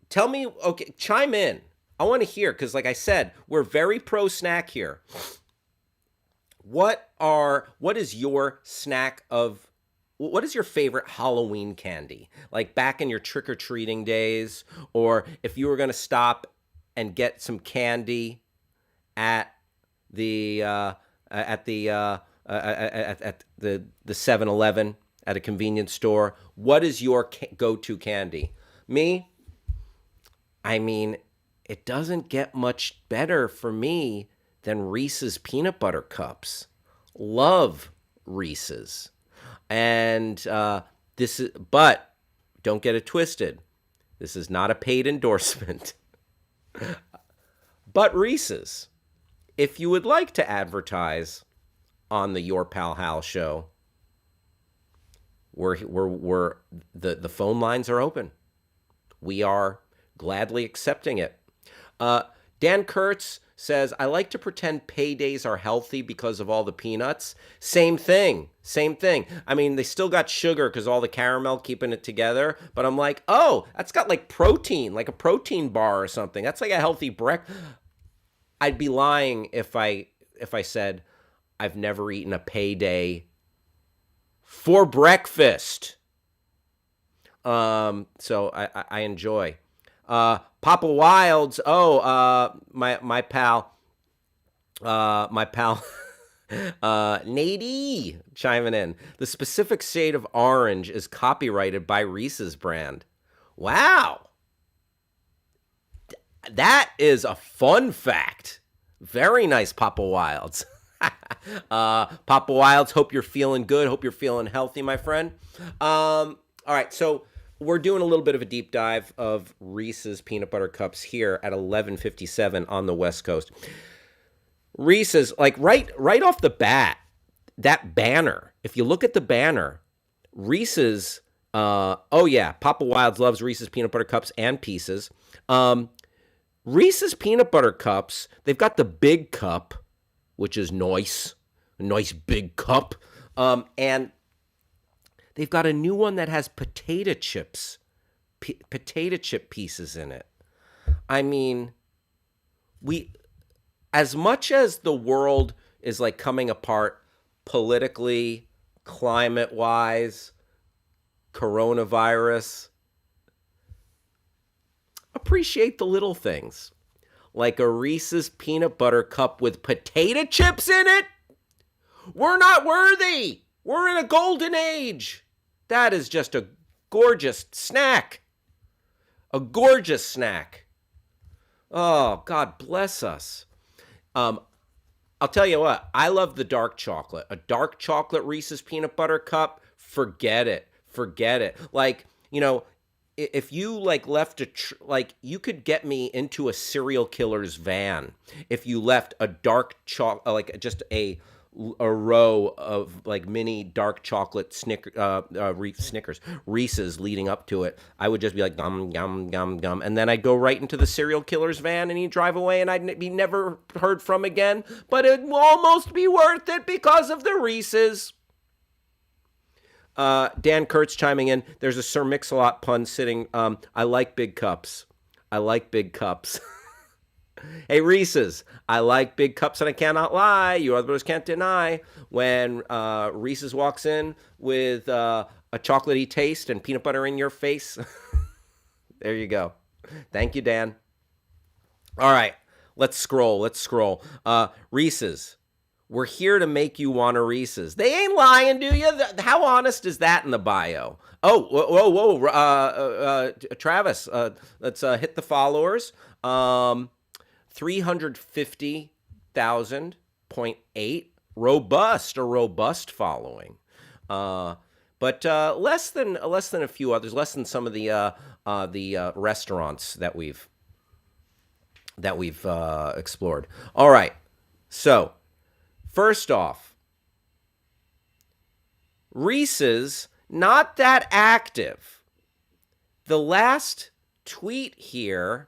Speaker 1: Tell me, okay, chime in. I want to hear, because like I said, we're very pro snack here. What is your snack of, what is your favorite Halloween candy? Like back in your trick-or-treating days, or if you were going to stop and get some candy at the 7-Eleven, at a convenience store, what is your go-to candy? Me, I mean, it doesn't get much better for me than Reese's peanut butter cups. Love Reese's. And but don't get it twisted. This is not a paid endorsement. But Reese's, if you would like to advertise on the Your Pal Hal show, the phone lines are open. We are gladly accepting it. Dan Kurtz says, I like to pretend paydays are healthy because of all the peanuts. Same thing. I mean, they still got sugar because all the caramel keeping it together. But I'm like, oh, that's got like protein, like a protein bar or something. That's like a healthy breakfast. I'd be lying if I said I've never eaten a payday for breakfast. So I enjoy. Papa Wilds. Oh, my pal, my pal, Nadie chiming in. The specific shade of orange is copyrighted by Reese's brand. Wow, that is a fun fact. Very nice, Papa Wilds. Papa Wilds, hope you're feeling good. Hope you're feeling healthy, my friend. All right, so we're doing a little bit of a deep dive of Reese's peanut butter cups here at 11:57 on the West Coast. Reese's, like right off the bat, that banner. If you look at the banner, Reese's. Oh yeah, Papa Wilds loves Reese's peanut butter cups and pieces. Reese's peanut butter cups. They've got the big cup, which is nice, a nice big cup, and they've got a new one that has potato chips, potato chip pieces in it. I mean, we, as much as the world is like coming apart politically, climate wise, coronavirus, appreciate the little things. Like a Reese's peanut butter cup with potato chips in it. We're not worthy. We're in a golden age. That is just a gorgeous snack. A gorgeous snack. Oh, God bless us. I'll tell you what, I love the dark chocolate. A dark chocolate Reese's peanut butter cup, forget it. Forget it. Like, if you like left like you could get me into a serial killer's van if you left a dark chocolate, like just a row of like mini dark chocolate Snickers Reese's leading up to it. I would just be like gum gum gum gum, and then I'd go right into the serial killer's van and he'd drive away and I'd be never heard from again. But it will almost be worth it because of the Reese's. Dan Kurtz chiming in. There's a Sir Mix-a-Lot pun sitting. I like big cups. I like big cups. Hey, Reese's. I like big cups and I cannot lie. You others can't deny. When Reese's walks in with a chocolatey taste and peanut butter in your face. There you go. Thank you, Dan. All right. Let's scroll. Reese's. We're here to make you want a Reese's. They ain't lying, do you? How honest is that in the bio? Oh, whoa. Travis, let's hit the followers. 350,000.8. A robust following. But less than a few others, less than some of the restaurants that we've explored. All right. So, first off, Reese's, not that active. The last tweet here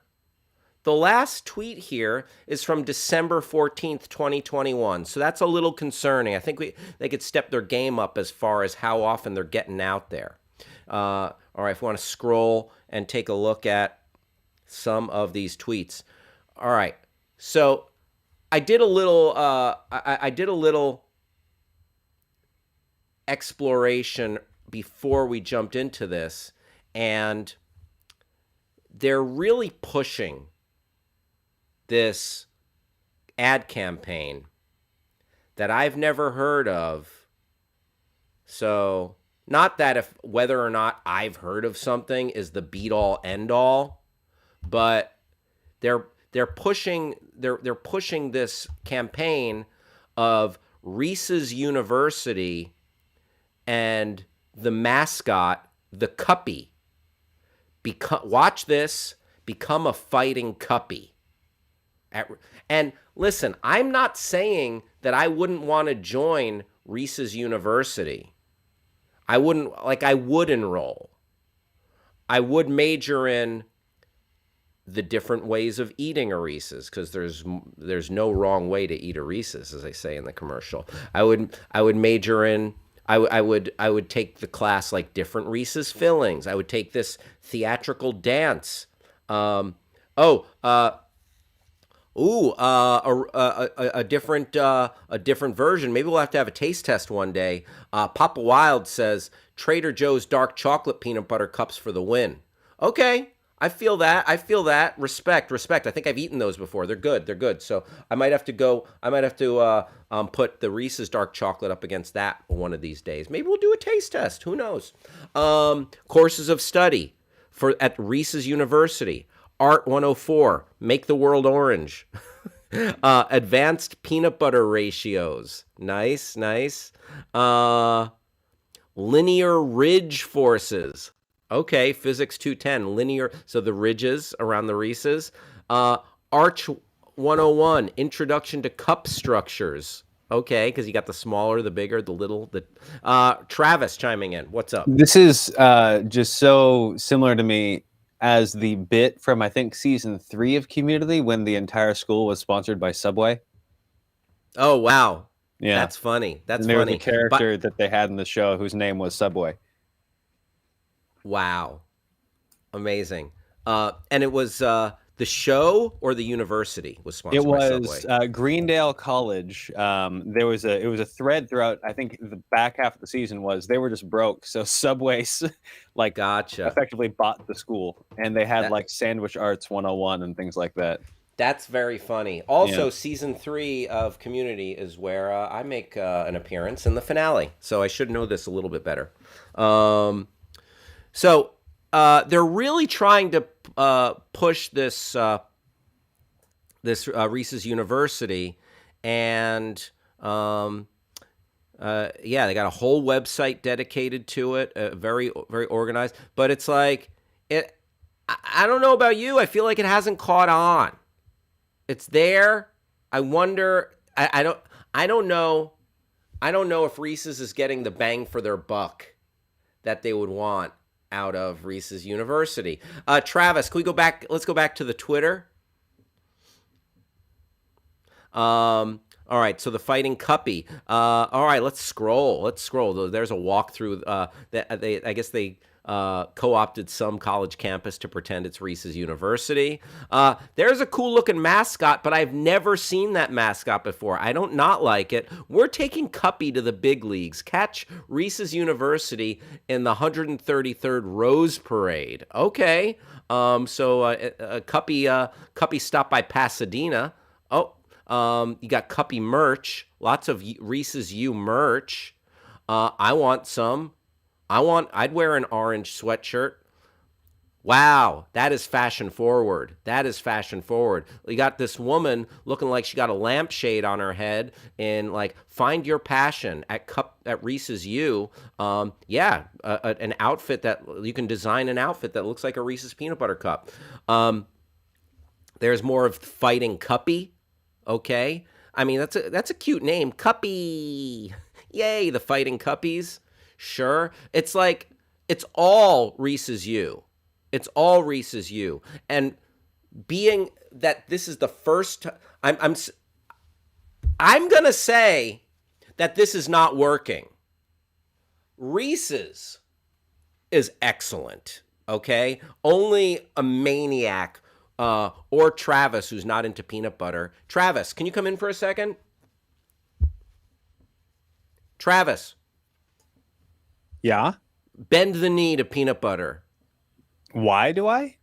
Speaker 1: is from December 14th, 2021. So that's a little concerning. I think they could step their game up as far as how often they're getting out there. All right, if we want to scroll and take a look at some of these tweets. All right, so I did a little exploration before we jumped into this, and they're really pushing this ad campaign that I've never heard of. So, not that if whether or not I've heard of something is the beat all end all, but they're pushing this campaign of Reese's University and the mascot, the Cuppy. Watch this, become a fighting Cuppy. And listen, I'm not saying that I wouldn't want to join Reese's University. I would enroll. I would major in the different ways of eating a Reese's, because there's no wrong way to eat a Reese's, as they say in the commercial. I would major in. I would take the class like different Reese's fillings. I would take this theatrical dance. Ooh, a different version. Maybe we'll have to have a taste test one day. Papa Wild says Trader Joe's dark chocolate peanut butter cups for the win. Okay, I feel that. I feel that. Respect, respect. I think I've eaten those before. They're good. They're good. So I might have to go. I might have to put the Reese's dark chocolate up against that one of these days. Maybe we'll do a taste test. Who knows? Courses of study for at Reese's University. Art 104, make the world orange. Advanced peanut butter ratios. Nice, nice. Linear ridge forces. Okay, physics 210, linear. So the ridges around the Reese's. Arch 101, introduction to cup structures. Okay, because you got the smaller, the bigger, the little. Travis chiming in. What's up?
Speaker 2: This is just so similar to me as the bit from, I think, season 3 of Community when the entire school was sponsored by Subway.
Speaker 1: Oh, wow.
Speaker 2: Yeah.
Speaker 1: That's funny. That's
Speaker 2: And there was a
Speaker 1: funny.
Speaker 2: character that they had in the show whose name was Subway.
Speaker 1: Wow. Amazing. And it was the show or the university was sponsored
Speaker 2: It
Speaker 1: by
Speaker 2: was
Speaker 1: Subway.
Speaker 2: Greendale College. It was a thread throughout. I think the back half of the season was they were just broke, so Subway like
Speaker 1: Gotcha.
Speaker 2: effectively bought the school, and they had
Speaker 1: That-
Speaker 2: like Sandwich Arts 101 and things like that.
Speaker 1: That's very funny. Also,
Speaker 2: Yeah.
Speaker 1: season 3 of Community is where I make an appearance in the finale, so I should know this a little bit better. So they're really trying to push this Reese's University, and yeah, they got a whole website dedicated to it, very very organized. But it's like it. I don't know about you. I feel like it hasn't caught on. It's there. I wonder. I don't. I don't know. I don't know if Reese's is getting the bang for their buck that they would want out of Reese's University. Travis, can we go back? Let's go back to the Twitter. All right, so the Fighting Cuppy. All right, let's scroll. Let's scroll. There's a walkthrough. I guess they co-opted some college campus to pretend it's Reese's University. There's a cool looking mascot, but I've never seen that mascot before. I don't not like it. We're taking Cuppy to the big leagues. Catch Reese's University in the 133rd Rose Parade. Okay. Cuppy stopped by Pasadena. Oh, you got Cuppy merch. Lots of Reese's U merch. I want some. I'd wear an orange sweatshirt. Wow, that is fashion forward. That is fashion forward. We got this woman looking like she got a lampshade on her head and like find your passion at Reese's U. An outfit that you can design an outfit that looks like a Reese's peanut butter cup. There's more of Fighting Cuppy. Okay, I mean that's a cute name, Cuppy. Yay, the Fighting Cuppies. Sure. It's like it's all Reese's U. It's all Reese's U. And being that this is the first I'm going to say that this is not working. Reese's is excellent, okay? Only a maniac or Travis who's not into peanut butter. Travis, can you come in for a second? Travis.
Speaker 2: Yeah.
Speaker 1: Bend the knee to peanut butter.
Speaker 2: Why do I?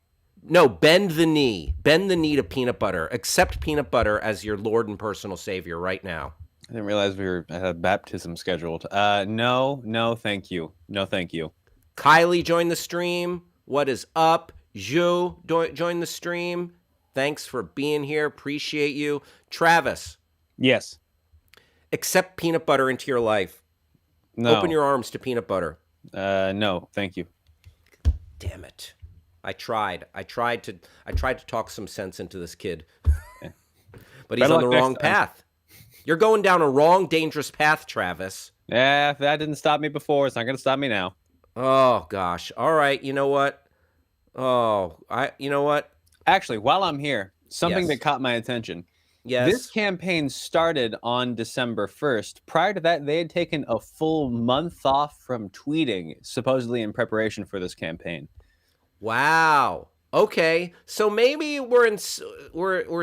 Speaker 1: No, bend the knee. Bend the knee to peanut butter. Accept peanut butter as your Lord and personal Savior right now.
Speaker 2: I didn't realize I had baptism scheduled. No, thank you. No, thank you.
Speaker 1: Kylie joined the stream. What is up? Zhu joined the stream. Thanks for being here. Appreciate you. Travis.
Speaker 2: Yes.
Speaker 1: Accept peanut butter into your life.
Speaker 2: No.
Speaker 1: Open your arms to peanut butter.
Speaker 2: No, thank you.
Speaker 1: Damn it. I tried to talk some sense into this kid. But he's on the wrong path. You're going down a wrong, dangerous path, Travis.
Speaker 2: Yeah, if that didn't stop me before, it's not going to stop me now.
Speaker 1: Oh, gosh. All right. You know what? You know what?
Speaker 2: Actually, while I'm here, something
Speaker 1: Yes.
Speaker 2: that caught my attention.
Speaker 1: Yes.
Speaker 2: This campaign started on December 1st. Prior to that, they had taken a full month off from tweeting, supposedly in preparation for this campaign.
Speaker 1: Wow. Okay, so maybe we're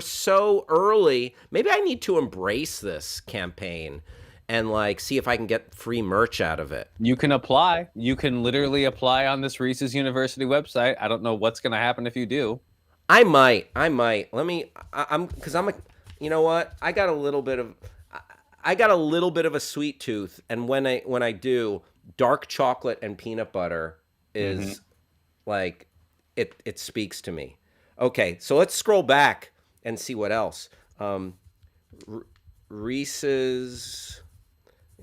Speaker 1: so early. Maybe I need to embrace this campaign and like see if I can get free merch out of it.
Speaker 2: You can apply. You can literally apply on this Reese's University website. I don't know what's going to happen if you do.
Speaker 1: I might. I might. Let me. I'm because I'm a. You know what? I got a little bit of a sweet tooth, and when I do, dark chocolate and peanut butter
Speaker 2: Hmm.
Speaker 1: is like it speaks to me. Okay, so let's scroll back and see what else. Um, Reese's.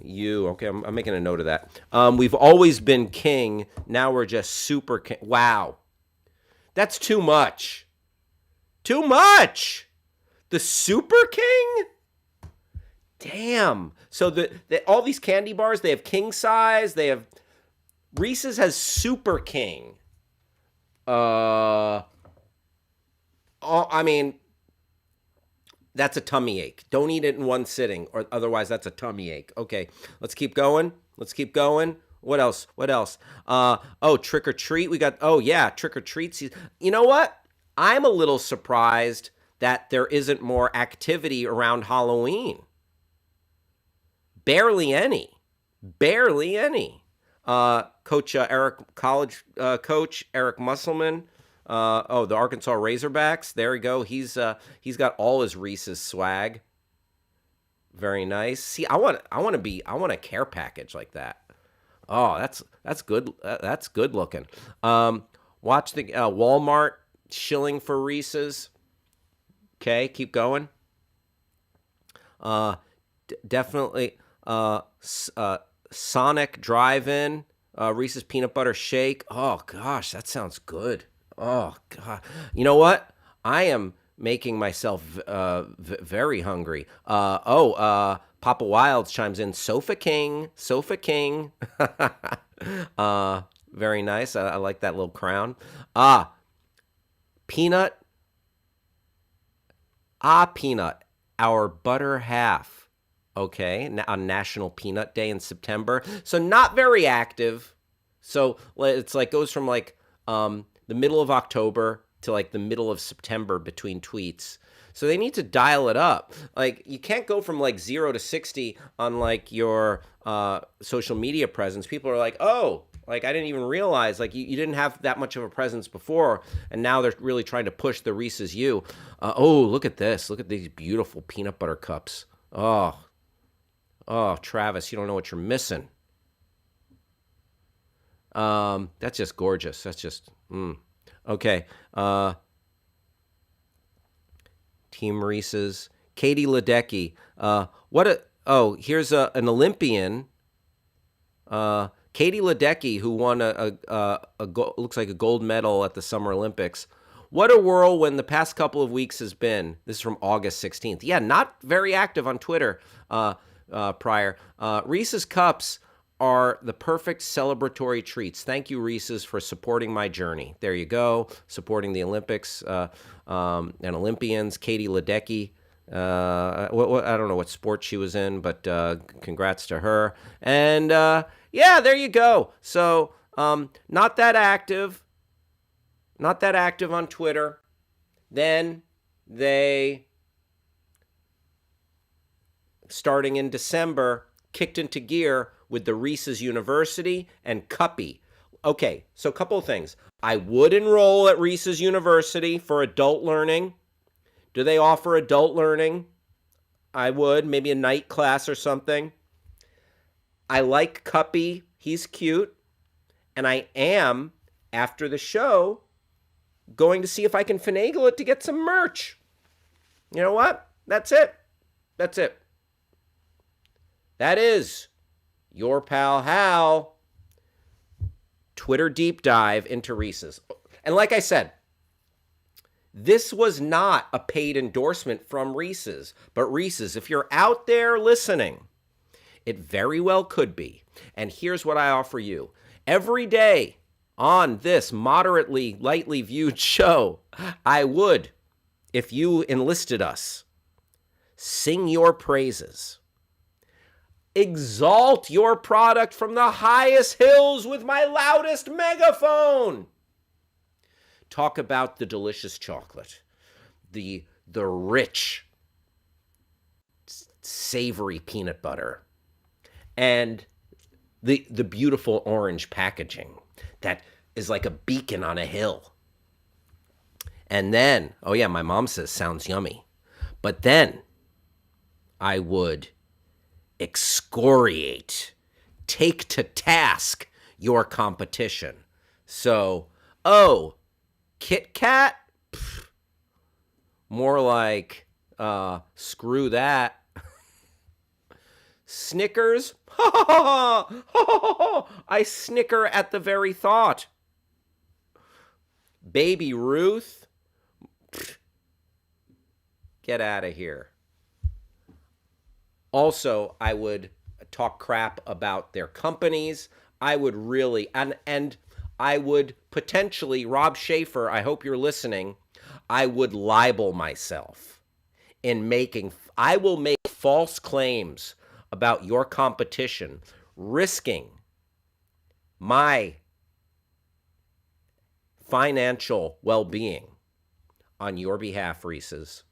Speaker 1: You okay? I'm making a note of that. We've always been king. Now we're just super king. Wow, that's too much. Too much. The Super King? Damn. So all these candy bars, they have king size. They have Reese's has Super King. Uh, I mean, that's a tummy ache. Don't eat it in one sitting, or otherwise that's a tummy ache. Okay, let's keep going. Let's keep going. What else? What else? Oh, trick or treat. We got. Oh yeah, trick or treats. You know what? I'm a little surprised that there isn't more activity around Halloween. Barely any. Barely any. Coach Eric, college coach Eric Musselman. The Arkansas Razorbacks. There we go. He's got all his Reese's swag. Very nice. See, I want a care package like that. Oh, that's good. That's good looking. Watch the Walmart shilling for Reese's. Okay, keep going. Uh, Definitely. Sonic Drive-In, Reese's Peanut Butter Shake. Oh gosh, that sounds good. Oh god, you know what? I am making myself very hungry. Papa Wilds chimes in. Sofa King, Sofa King. Very nice. I like that little crown. Ah, peanut. Peanut. Our butter half. Okay, on National Peanut Day in September. So not very active. So it's like goes from like the middle of October to like the middle of September between tweets. So they need to dial it up. Like you can't go from like 0 to 60 on like your social media presence. People are like, oh, like I didn't even realize like you didn't have that much of a presence before, and now they're really trying to push the Reese's U. Oh, look at this! Look at these beautiful peanut butter cups. Oh, Travis, you don't know what you're missing. That's just gorgeous. That's just okay. Team Reese's, Katie Ledecky. What a here's an Olympian. Katie Ledecky, who won looks like a gold medal at the Summer Olympics. What a whirlwind the past couple of weeks has been. This is from August 16th. Yeah, not very active on Twitter prior. Reese's Cups are the perfect celebratory treats. Thank you, Reese's, for supporting my journey. There you go, supporting the Olympics and Olympians. Katie Ledecky. I don't know what sport she was in, but congrats to her. And yeah, there you go. So not that active on Twitter. Then they, starting in December, kicked into gear with the Reese's University and Cuppy. Okay, so a couple of things. I would enroll at Reese's University for adult learning. Do they offer adult learning? I would, maybe a night class or something. I like Cuppy. He's cute. And I am, after the show, going to see if I can finagle it to get some merch. You know what? That's it. That's it. That is your pal Hal. Twitter deep dive into Reese's. And like I said, this was not a paid endorsement from Reese's. But Reese's, if you're out there listening, it very well could be. And here's what I offer you. Every day on this moderately, lightly viewed show, I would, if you enlisted us, sing your praises. Exalt your product from the highest hills with my loudest megaphone. talk about the delicious chocolate, the rich, savory peanut butter, and the beautiful orange packaging that is like a beacon on a hill. And then, oh yeah, my mom says sounds yummy. But then I would excoriate, take to task your competition. So, oh, Kit Kat? Pff, more like, screw that. Snickers? I snicker at the very thought. Baby Ruth? Pff, get out of here. Also, I would talk crap about their companies. I would really, and I would potentially, Rob Schaefer, I hope you're listening, I would libel myself in I will make false claims about your competition, risking my financial well-being on your behalf, Reese's.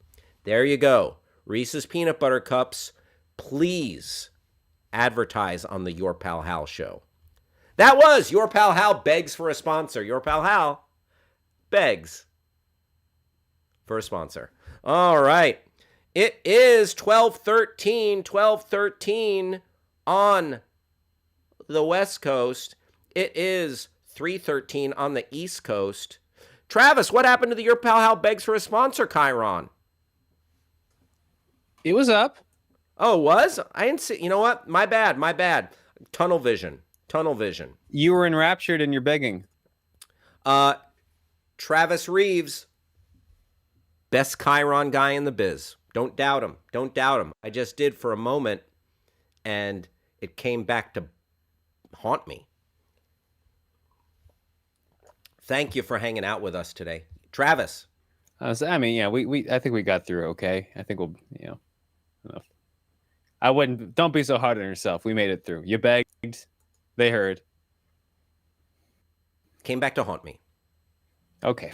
Speaker 1: There you go. Reese's Peanut Butter Cups, please advertise on the Your Pal Hal show. That was Your Pal Hal begs for a sponsor. Your Pal Hal begs for a sponsor. All right. It is 12:13 on the West Coast. It is 3:13 on the East Coast. Travis, what happened to the Your Pal Hal begs for a sponsor, Chiron?
Speaker 2: It was up.
Speaker 1: Oh, it was? I didn't see. You know what? My bad. Tunnel vision.
Speaker 2: You were enraptured in your begging.
Speaker 1: Travis Reeves, best Chiron guy in the biz. Don't doubt him. I just did for a moment, and it came back to haunt me. Thank you for hanging out with us today, Travis.
Speaker 2: I think we got through okay. I think we'll, I wouldn't. Don't be so hard on yourself. We made it through. You begged, they heard.
Speaker 1: Came back to haunt me.
Speaker 2: Okay.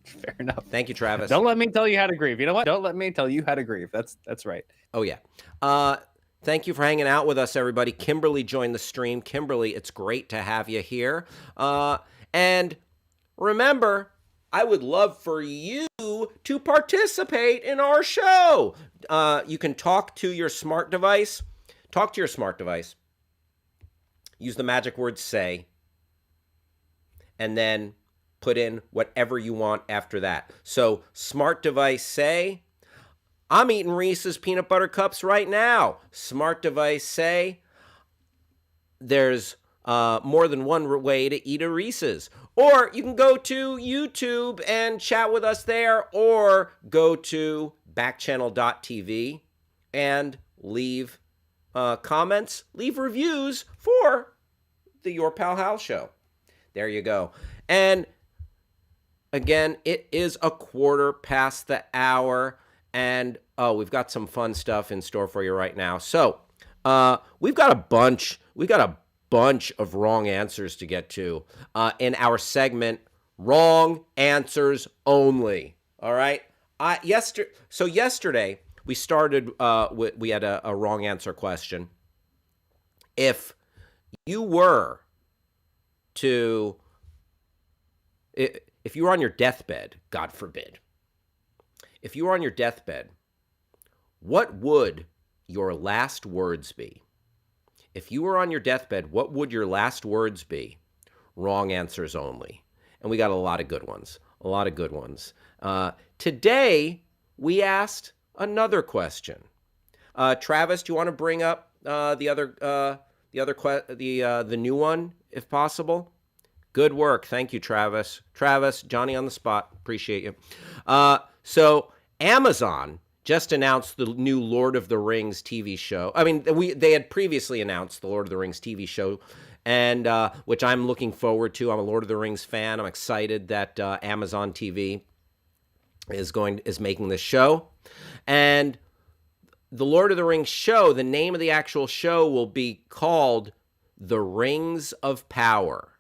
Speaker 2: Fair enough.
Speaker 1: Thank you, Travis.
Speaker 2: Don't let me tell you how to grieve. You know what? Don't let me tell you how to grieve. That's right.
Speaker 1: Oh yeah. Thank you for hanging out with us, everybody. Kimberly joined the stream. Kimberly, it's great to have you here. And remember, I would love for you to participate in our show. You can talk to your smart device. Use the magic word say. And then put in whatever you want after that. So, smart device say, I'm eating Reese's Peanut Butter Cups right now. Smart device say, there's more than one way to eat a Reese's. Or you can go to YouTube and chat with us there, or go to backchannel.tv and leave comments, leave reviews for the Your Pal Hal show. There you go. And again, it is 1:15 the hour, and we've got some fun stuff in store for you right now. So we've got a bunch of wrong answers to get to in our segment, Wrong Answers Only. All right. Yesterday we started we had a wrong answer question. If you were on your deathbed, God forbid, if you were on your deathbed, what would your last words be? If you were on your deathbed, what would your last words be? Wrong answers only. And we got a lot of good ones. Today, we asked another question. Travis, do you want to bring up the new one, if possible? Good work. Thank you, Travis. Travis, Johnny on the spot. Appreciate you. So Amazon just announced the new Lord of the Rings TV show. I mean, they had previously announced the Lord of the Rings TV show, and which I'm looking forward to. I'm a Lord of the Rings fan. I'm excited that Amazon TV is making this show. And the Lord of the Rings show, the name of the actual show will be called The Rings of Power.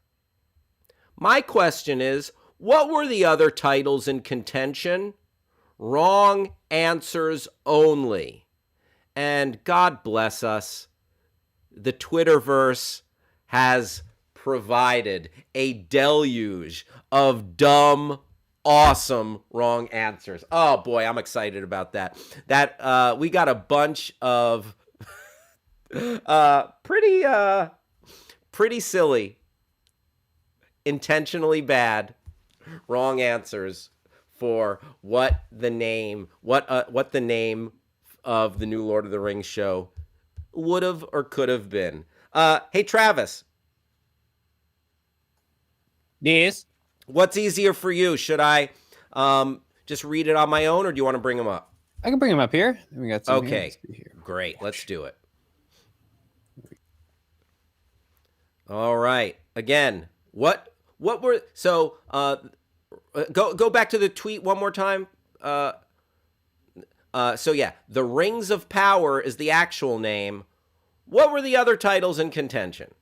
Speaker 1: My question is, What were the other titles in contention? Wrong answers only. And God bless us, the Twitterverse has provided a deluge of dumb, awesome wrong answers. Oh boy, I'm excited about that. We got a bunch of pretty silly, intentionally bad wrong answers for what the name of the new Lord of the Rings show would have or could have been. Hey Travis,
Speaker 2: Yes.
Speaker 1: what's easier for you? Should I just read it on my own, or do you want to bring them up?
Speaker 2: I can bring them up here. We got some
Speaker 1: Okay,
Speaker 2: here.
Speaker 1: great. Let's do it. All right. Again, what were so? Go back to the tweet one more time. So yeah, the Rings of Power is the actual name. What were the other titles in contention?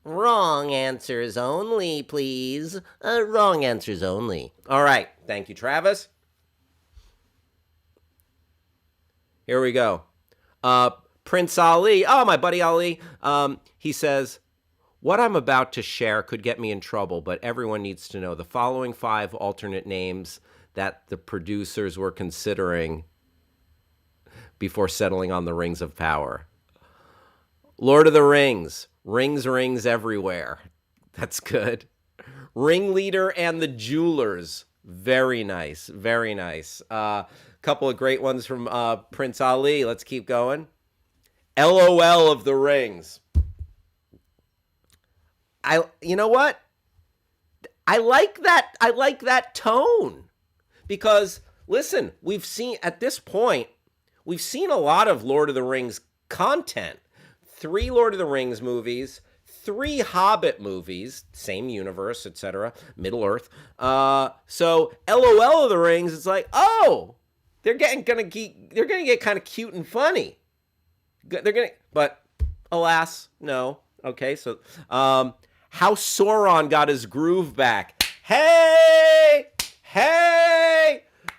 Speaker 1: Wrong answers only, please. Wrong answers only. All right. Thank you, Travis. Here we go. Prince Ali. Oh, my buddy Ali. He says, what I'm about to share could get me in trouble, but everyone needs to know the following 5 alternate names that the producers were considering before settling on the Rings of Power. Lord of the Rings. Rings everywhere. That's good. Ringleader and the Jewelers. Very nice. Very nice. Couple of great ones from Prince Ali. Let's keep going. LOL of the Rings. You know what? I like that tone. Because listen, we've seen a lot of Lord of the Rings content. 3 Lord of the Rings movies, 3 Hobbit movies, same universe, etc., Middle Earth. So LOL of the Rings, it's like, oh, they're gonna get kind of cute and funny. But alas, no. Okay, so how Sauron got his groove back. Hey!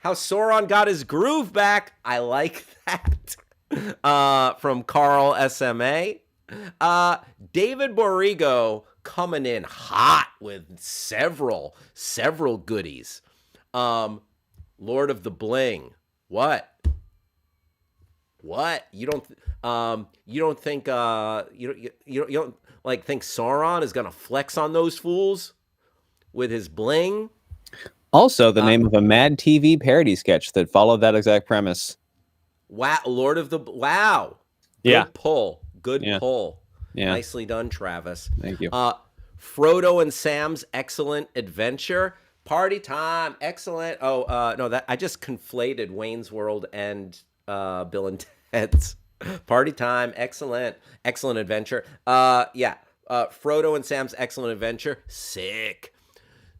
Speaker 1: How Sauron got his groove back. I like that. From Carl SMA. David Borrego coming in hot with several goodies. Lord of the Bling. What? You don't think you don't like think Sauron is gonna flex on those fools with his bling?
Speaker 2: Also, the name of a Mad TV parody sketch that followed that exact premise.
Speaker 1: Wow, wow.
Speaker 2: Yeah.
Speaker 1: Good pull.
Speaker 2: Yeah.
Speaker 1: Nicely done, Travis.
Speaker 2: Thank you.
Speaker 1: Frodo and Sam's Excellent Adventure. Party time. Excellent. Oh, no, that I just conflated Wayne's World and Bill and Ted's. Party time. Excellent Adventure. Frodo and Sam's Excellent Adventure. Sick.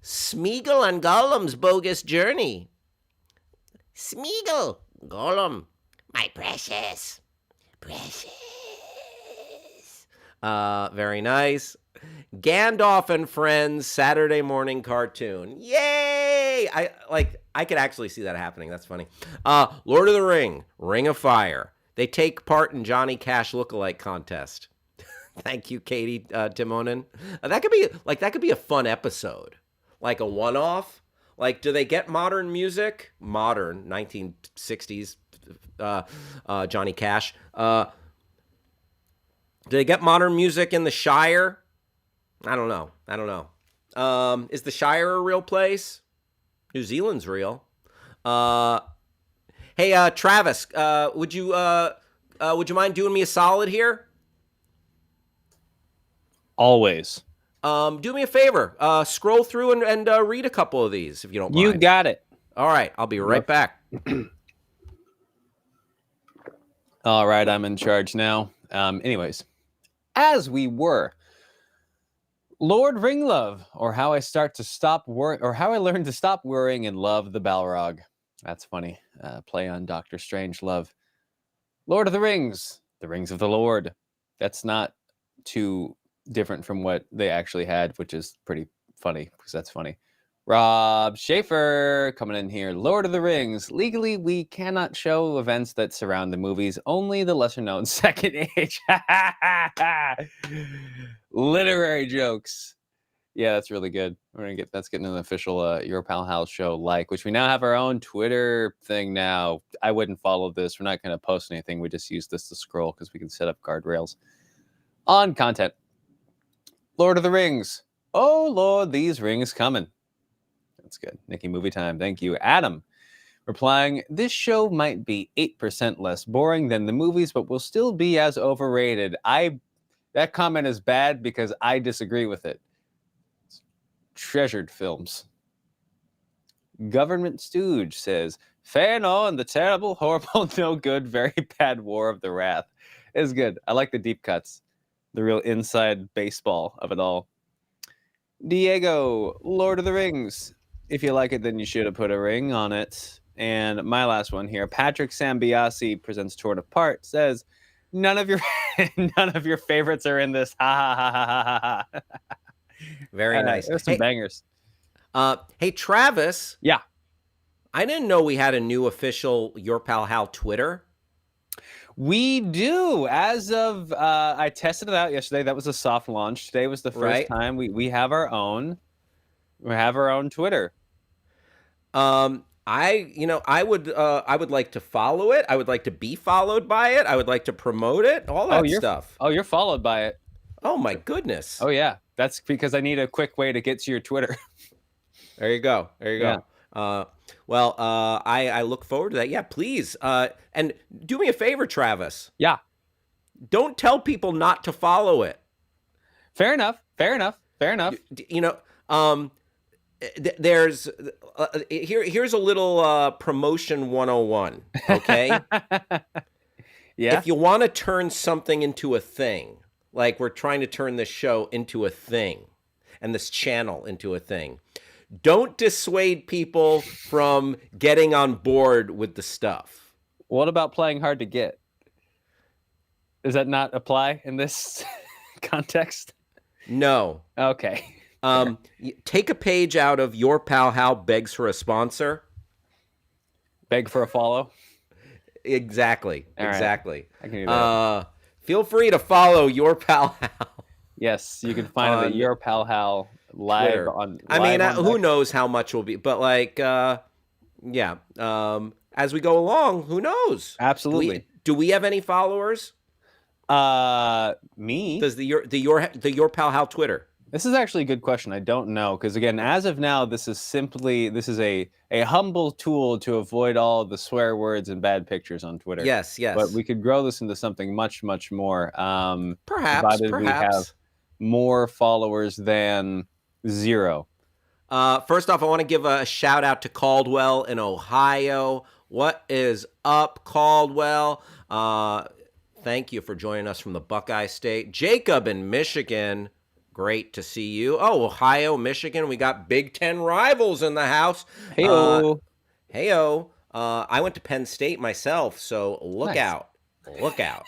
Speaker 1: Smeagol and Gollum's Bogus Journey. Smeagol. Gollum. My precious. Very nice. Gandalf and Friends Saturday morning cartoon. Yay! I could actually see that happening. That's funny. Lord of the Ring of Fire. They take part in Johnny Cash lookalike contest. Thank you, Katie Timonen. That could be a fun episode. Like a one-off. Like, do they get modern music? Modern 1960s Johnny Cash. Do they get modern music in the Shire? I don't know. Is the Shire a real place? New Zealand's real. Hey, Travis, would you mind doing me a solid here?
Speaker 2: Always.
Speaker 1: Do me a favor. Scroll through and read a couple of these if you don't mind.
Speaker 2: You got it.
Speaker 1: All right, I'll be right back.
Speaker 2: All right, I'm in charge now. Anyways, as we were, Lord Ringlove, or how I learned to stop worrying and love the Balrog. That's funny. Play on Doctor Strangelove. Lord of the Rings of the Lord. That's not too different from what they actually had, which is pretty funny because that's funny. Rob Schaefer coming in here. Lord of the Rings. Legally, we cannot show events that surround the movies, only the lesser known Second Age. Literary jokes. Yeah, that's really good. That's getting an official Your Pal Hal show which we now have our own Twitter thing now. I wouldn't follow this. We're not going to post anything. We just use this to scroll because we can set up guardrails on content. Lord of the Rings. Oh Lord, these rings coming. That's good. Nikki, movie time. Thank you. Adam replying, this show might be 8% less boring than the movies, but will still be as overrated. That comment is bad because I disagree with it. Treasured films. Government Stooge says, fan on the terrible, horrible, no good, very bad War of the Wrath. It's good. I like the deep cuts. The real inside baseball of it all. Diego, Lord of the Rings. If you like it, then you should have put a ring on it. And my last one here, Patrick Sambiasi presents Torn Apart, says, none of your favorites are in this. Ha ha ha ha ha ha.
Speaker 1: Very nice.
Speaker 2: There's some bangers.
Speaker 1: Hey, Travis.
Speaker 2: Yeah.
Speaker 1: I didn't know we had a new official Your Pal Hal Twitter.
Speaker 2: We do. As of I tested it out yesterday. That was a soft launch. Today was the first time we have our own. We have our own Twitter.
Speaker 1: I would like to follow it. I would like to be followed by it. I would like to promote it. All that stuff.
Speaker 2: Oh, you're followed by it.
Speaker 1: Oh my goodness.
Speaker 2: Oh yeah. That's because I need a quick way to get to your Twitter.
Speaker 1: There you go.
Speaker 2: Yeah.
Speaker 1: I look forward to that. Yeah, please. And do me a favor, Travis.
Speaker 2: Yeah.
Speaker 1: Don't tell people not to follow it.
Speaker 2: Fair enough.
Speaker 1: There's here's a little promotion 101, okay?
Speaker 2: Yeah.
Speaker 1: If you want to turn something into a thing, like we're trying to turn this show into a thing and this channel into a thing, don't dissuade people from getting on board with the stuff.
Speaker 2: What about playing hard to get? Does that not apply in this context?
Speaker 1: No.
Speaker 2: Okay.
Speaker 1: Take a page out of Your Pal Hal begs for a sponsor.
Speaker 2: Beg for a follow.
Speaker 1: Exactly.
Speaker 2: All
Speaker 1: exactly.
Speaker 2: Right. I can do that.
Speaker 1: Feel free to follow Your Pal Hal.
Speaker 2: Yes, you can find it at Your Pal Hal live
Speaker 1: Twitter.
Speaker 2: on.
Speaker 1: I mean, who knows how much will be, but like, yeah. As we go along, who knows?
Speaker 2: Absolutely.
Speaker 1: Do we have any followers?
Speaker 2: Me?
Speaker 1: Does the Your Pal Hal Twitter?
Speaker 2: This is actually a good question. I don't know, because again, as of now, this is a humble tool to avoid all the swear words and bad pictures on Twitter.
Speaker 1: Yes.
Speaker 2: But we could grow this into something much, much more.
Speaker 1: Perhaps
Speaker 2: we have more followers than 0.
Speaker 1: First off, I want to give a shout out to Caldwell in Ohio. What is up, Caldwell? Thank you for joining us from the Buckeye State. Jacob in Michigan. Great to see you. Oh, Ohio, Michigan. We got Big Ten rivals in the house.
Speaker 2: Hey-o.
Speaker 1: Hey-o. I went to Penn State myself, so look out. Look out.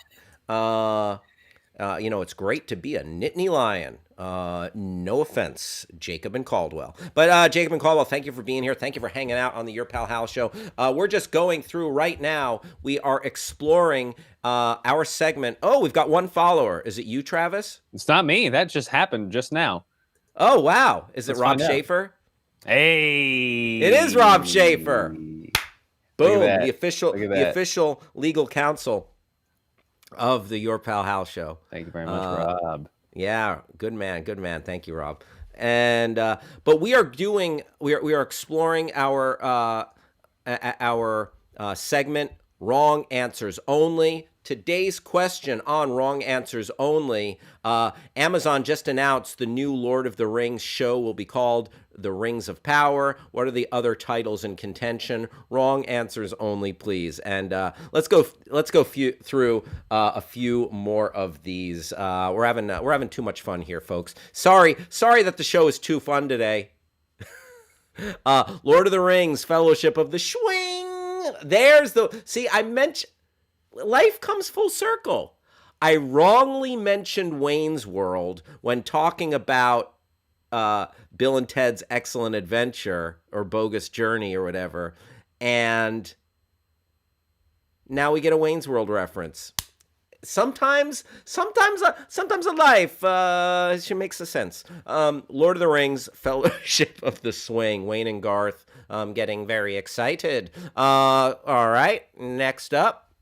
Speaker 1: It's great to be a Nittany Lion. No offense, Jacob and Caldwell. But Jacob and Caldwell, thank you for being here. Thank you for hanging out on the Your Pal Hal show. We're just going through right now. We are exploring our segment. Oh, we've got one follower. Is it you, Travis?
Speaker 2: It's not me. That just happened just now.
Speaker 1: Oh, wow. Is it Rob Schaefer?
Speaker 2: Hey.
Speaker 1: It is Rob Schaefer. Boom. The official legal counsel of the Your Pal Hal show.
Speaker 2: Thank you very much, Rob.
Speaker 1: Yeah, good man. Thank you, Rob. And but we are exploring our segment Wrong Answers Only. Today's question on Wrong Answers Only. Amazon just announced the new Lord of the Rings show will be called The Rings of Power. What are the other titles in contention? Wrong answers only, please. And let's go through a few more of these. We're having too much fun here, folks. Sorry that the show is too fun today. Lord of the Rings, Fellowship of the Swing. I mentioned. Life comes full circle. I wrongly mentioned Wayne's World when talking about Bill and Ted's Excellent Adventure or Bogus Journey or whatever, and now we get a Wayne's World reference. Sometimes a life she makes a sense. Lord of the Rings, Fellowship of the Swing. Wayne and Garth getting very excited. All right, next up,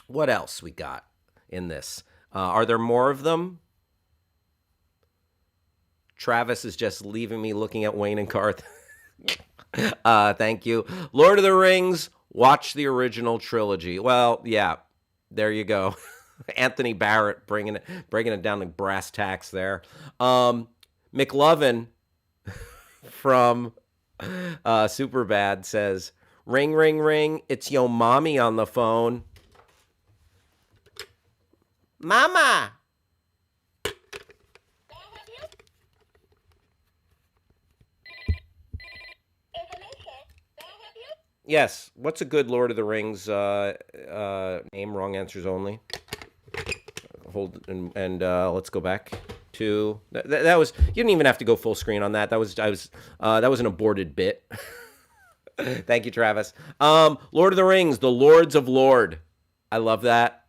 Speaker 1: what else we got in this? Are there more of them? Travis is just leaving me looking at Wayne and Garth. Thank you. Lord of the Rings, watch the original trilogy. Well, yeah, there you go. Anthony Barrett bringing it down to brass tacks there. McLovin from Superbad says, "Ring, ring, ring. It's yo mommy on the phone." Mama. Yes. What's a good Lord of the Rings name? Wrong answers only. Hold and let's go back to that was. You didn't even have to go full screen on that. That was an aborted bit. Thank you, Travis. Lord of the Rings, the Lords of Lord. I love that.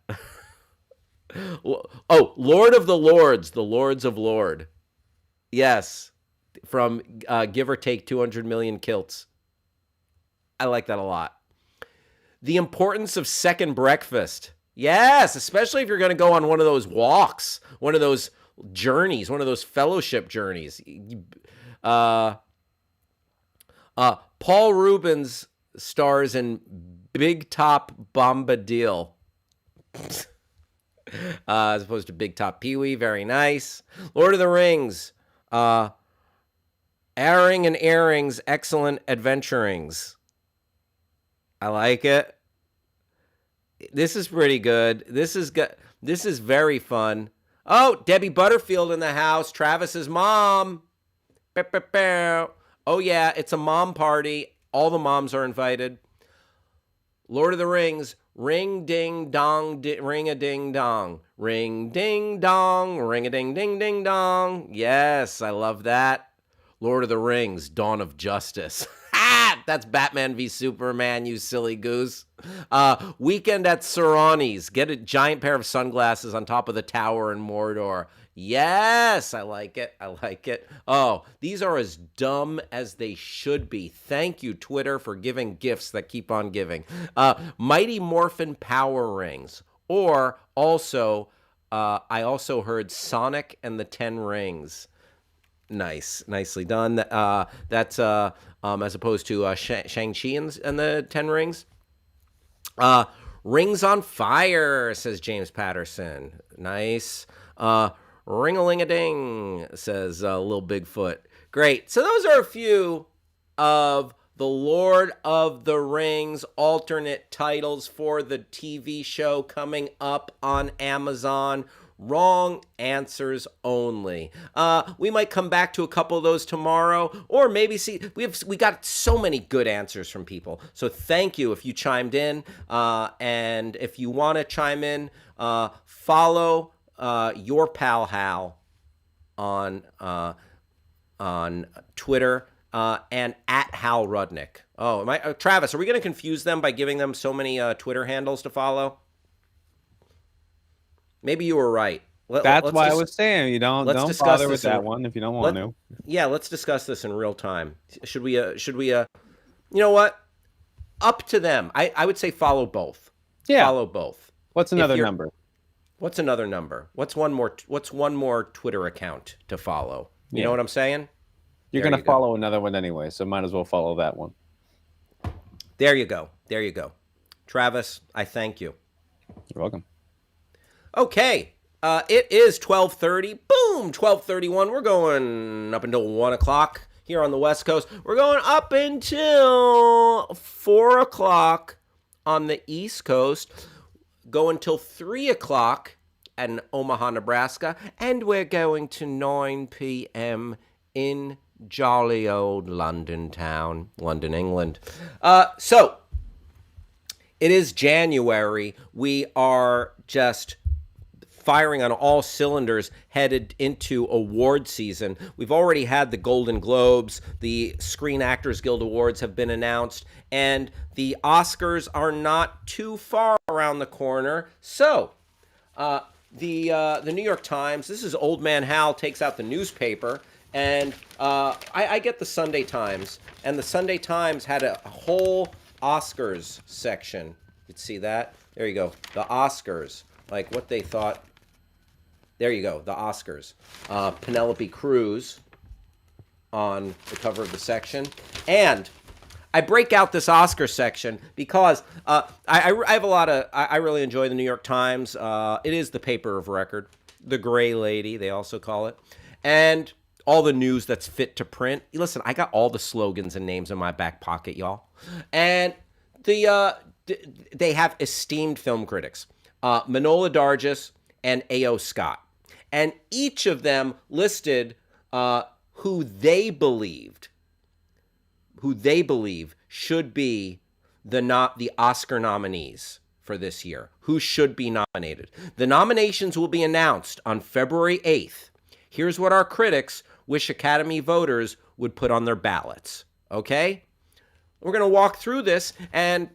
Speaker 1: Oh, Lord of the Lords, the Lords of Lord. Yes, from give or take 200 million kilts. I like that a lot. The importance of second breakfast. Yes, especially if you're going to go on one of those walks, one of those journeys, one of those fellowship journeys. Paul Rubens stars in Big Top Bombadil. As opposed to Big Top Pee-wee. Very nice. Lord of the Rings. Airing and Airings, Excellent Adventurings. I like it. This is pretty good. This is good. This is very fun. Oh, Debbie Butterfield in the house. Travis's mom. Oh, yeah, it's a mom party. All the moms are invited. Lord of the Rings. Ring, ding, dong, ring a ding, dong. Ring, ding, dong, ring a ding, ding, ding, dong. Yes, I love that. Lord of the Rings, Dawn of Justice. That's Batman v Superman, you silly goose. Weekend at Sarani's. Get a giant pair of sunglasses on top of the tower in Mordor. Yes, I like it. I like it. Oh, these are as dumb as they should be. Thank you, Twitter, for giving gifts that keep on giving. Mighty Morphin Power Rings. Or also, I also heard Sonic and the 10 Rings. Nice. Nicely done. That's as opposed to Shang-Chi and the 10 Rings. Rings on Fire, says James Patterson. Nice. Ring-a-ling-a-ding, says Lil Bigfoot. Great. So those are a few of the Lord of the Rings alternate titles for the TV show coming up on Amazon. Wrong answers only. We might come back to a couple of those tomorrow, or maybe see we got so many good answers from people. So thank you if you chimed in, and if you want to chime in, follow your Pal Hal on Twitter and at Hal Rudnick. Oh, Travis? Are we going to confuse them by giving them so many Twitter handles to follow? Maybe you were right.
Speaker 2: That's why I was saying don't bother with that one if you don't want to.
Speaker 1: Yeah, let's discuss this in real time. Should we you know what? Up to them. I would say follow both.
Speaker 2: Yeah.
Speaker 1: Follow both.
Speaker 2: What's another number?
Speaker 1: What's another number? What's one more Twitter account to follow? You know what I'm saying?
Speaker 2: You're going to follow another one anyway, so might as well follow that one.
Speaker 1: There you go. There you go. Travis, I thank you.
Speaker 2: You're welcome.
Speaker 1: Okay, it is 12:30. Boom, 12:31. We're going up until 1 o'clock here on the West Coast. We're going up until 4 o'clock on the East Coast. Go until 3 o'clock in Omaha, Nebraska. And we're going to 9 p.m. in jolly old London town, London, England. So, it is January. We are just firing on all cylinders headed into award season. We've already had the Golden Globes, the Screen Actors Guild Awards have been announced, and the Oscars are not too far around the corner. So, the New York Times, this is Old Man Hal takes out the newspaper, and I get the Sunday Times, and the Sunday Times had a whole Oscars section. You'd see that? There you go. The Oscars, like what they thought. There you go, the Oscars. Penelope Cruz on the cover of the section. And I break out this Oscar section because I have a lot of, I really enjoy the New York Times. It is the paper of record, the gray lady, they also call it. And all the news that's fit to print. Listen, I got all the slogans and names in my back pocket, y'all. And they have esteemed film critics, Manohla Dargis and A.O. Scott. And each of them listed who they believe should be the Oscar nominees for this year, who should be nominated. The nominations will be announced on February 8th. Here's what our critics wish Academy voters would put on their ballots, okay? We're going to walk through this, and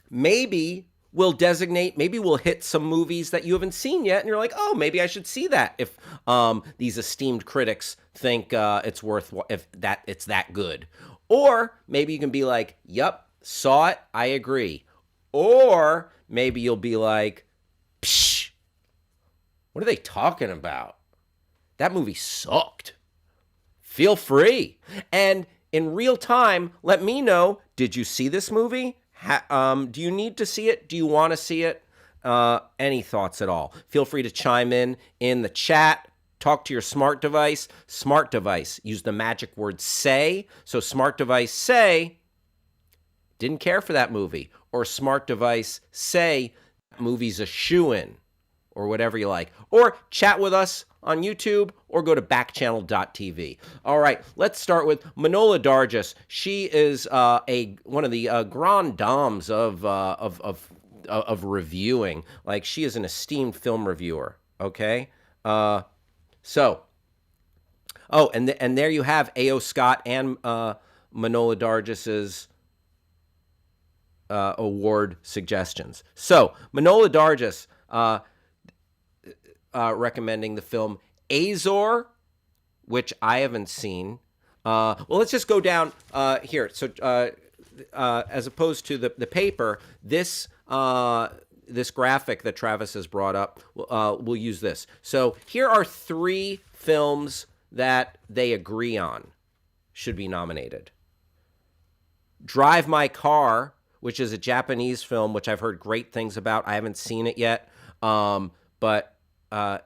Speaker 1: maybe we'll hit some movies that you haven't seen yet, and you're like, oh, maybe I should see that if these esteemed critics think it's that good. Or maybe you can be like, yep, saw it, I agree. Or maybe you'll be like, psh, what are they talking about? That movie sucked. Feel free. And in real time, let me know, did you see this movie? Do you need to see it? Do you want to see it? Any thoughts at all? Feel free to chime in the chat. Talk to your smart device. Smart device, use the magic word say. So smart device say, didn't care for that movie. Or smart device say, that movie's a shoo-in. Or whatever you like. Or chat with us on YouTube, or go to backchannel.tv. All right, let's start with Manohla Dargis. She is one of the grand dames of reviewing. Like, she is an esteemed film reviewer. Okay, and there you have A.O. Scott and Manohla Dargis's award suggestions. So Manohla Dargis. Recommending the film Azor, which I haven't seen. Well, let's just go down here. So, as opposed to the paper, this graphic that Travis has brought up, we'll use this. So here are 3 films that they agree on should be nominated. Drive My Car, which is a Japanese film, which I've heard great things about. I haven't seen it yet, but a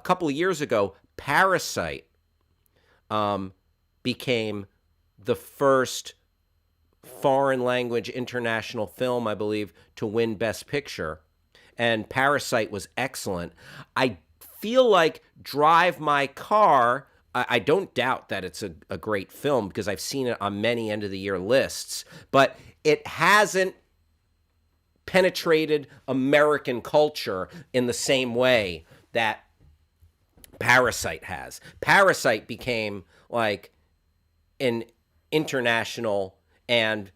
Speaker 1: couple of years ago, Parasite became the first foreign language international film, I believe, to win Best Picture. And Parasite was excellent. I feel like Drive My Car, I don't doubt that it's a great film because I've seen it on many end-of-the-year lists, but it hasn't penetrated American culture in the same way that Parasite has. Parasite became like an international and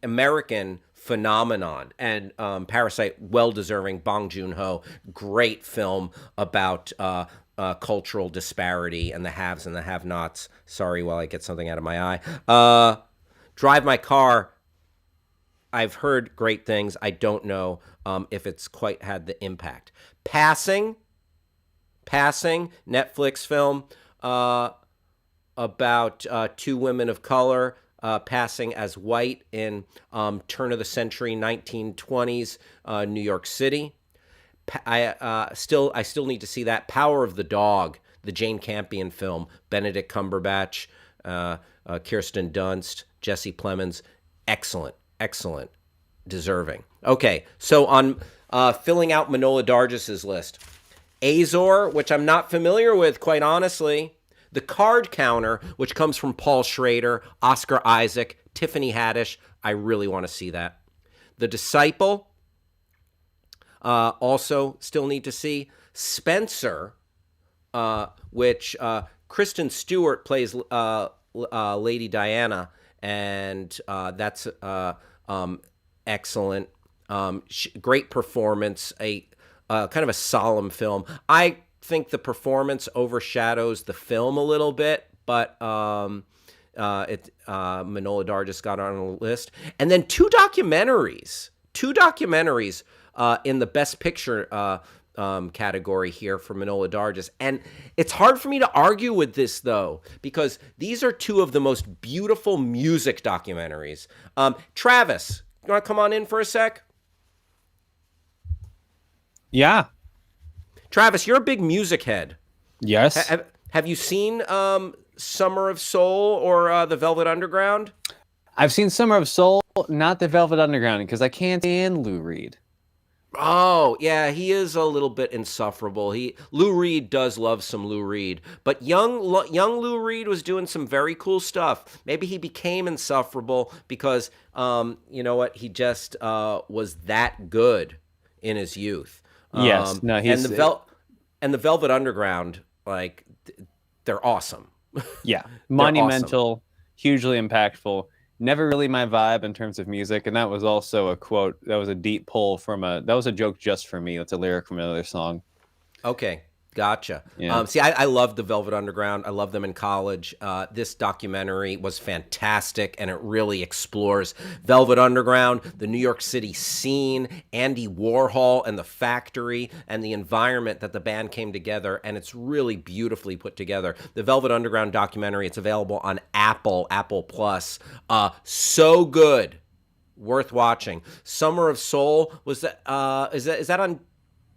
Speaker 1: American phenomenon, and Parasite, well-deserving. Bong Joon-ho, great film about cultural disparity and the haves and the have-nots. Sorry while I get something out of my eye. Drive My Car, I've heard great things. I don't know if it's quite had the impact. Passing, Netflix film about 2 women of color passing as white in turn of the century 1920s New York City. I still need to see that. Power of the Dog, the Jane Campion film, Benedict Cumberbatch, Kirsten Dunst, Jesse Plemons, excellent, deserving. Okay, so on filling out Manohla Dargis's list, Azor, which I'm not familiar with, quite honestly. The Card Counter, which comes from Paul Schrader, Oscar Isaac, Tiffany Haddish. I really want to see that. The Disciple, Also, still need to see Spencer, which Kristen Stewart plays Lady Diana, and that's excellent. Great performance. A kind of a solemn film. I think the performance overshadows the film a little bit, but Manohla Dar got on a list, and then two documentaries in the Best Picture category here for Manohla Dargis. And it's hard for me to argue with this, though, because these are two of the most beautiful music documentaries. Travis, you want to come on in for a sec?
Speaker 2: Yeah.
Speaker 1: Travis, you're a big music head.
Speaker 2: Yes.
Speaker 1: Have you seen Summer of Soul or The Velvet Underground?
Speaker 2: I've seen Summer of Soul, not The Velvet Underground, because I can't stand Lou Reed.
Speaker 1: Oh, yeah, he is a little bit insufferable. Lou Reed does love some Lou Reed, but young Lou Reed was doing some very cool stuff. Maybe he became insufferable because, you know what, he just was that good in his youth.
Speaker 2: Yes, no, he's
Speaker 1: and the Velvet Underground, like, they're awesome.
Speaker 2: Yeah, monumental,
Speaker 1: awesome.
Speaker 2: Hugely impactful. Never really my vibe in terms of music, and that was also a quote. That was a deep pull that was a joke just for me. That's a lyric from another song.
Speaker 1: Okay, gotcha.
Speaker 2: Yeah.
Speaker 1: See, I love the Velvet Underground. I loved them in college. This documentary was fantastic, and it really explores Velvet Underground, the New York City scene, Andy Warhol and the factory, and the environment that the band came together, and it's really beautifully put together. The Velvet Underground documentary, it's available on Apple Plus. So good. Worth watching. Summer of Soul, is that on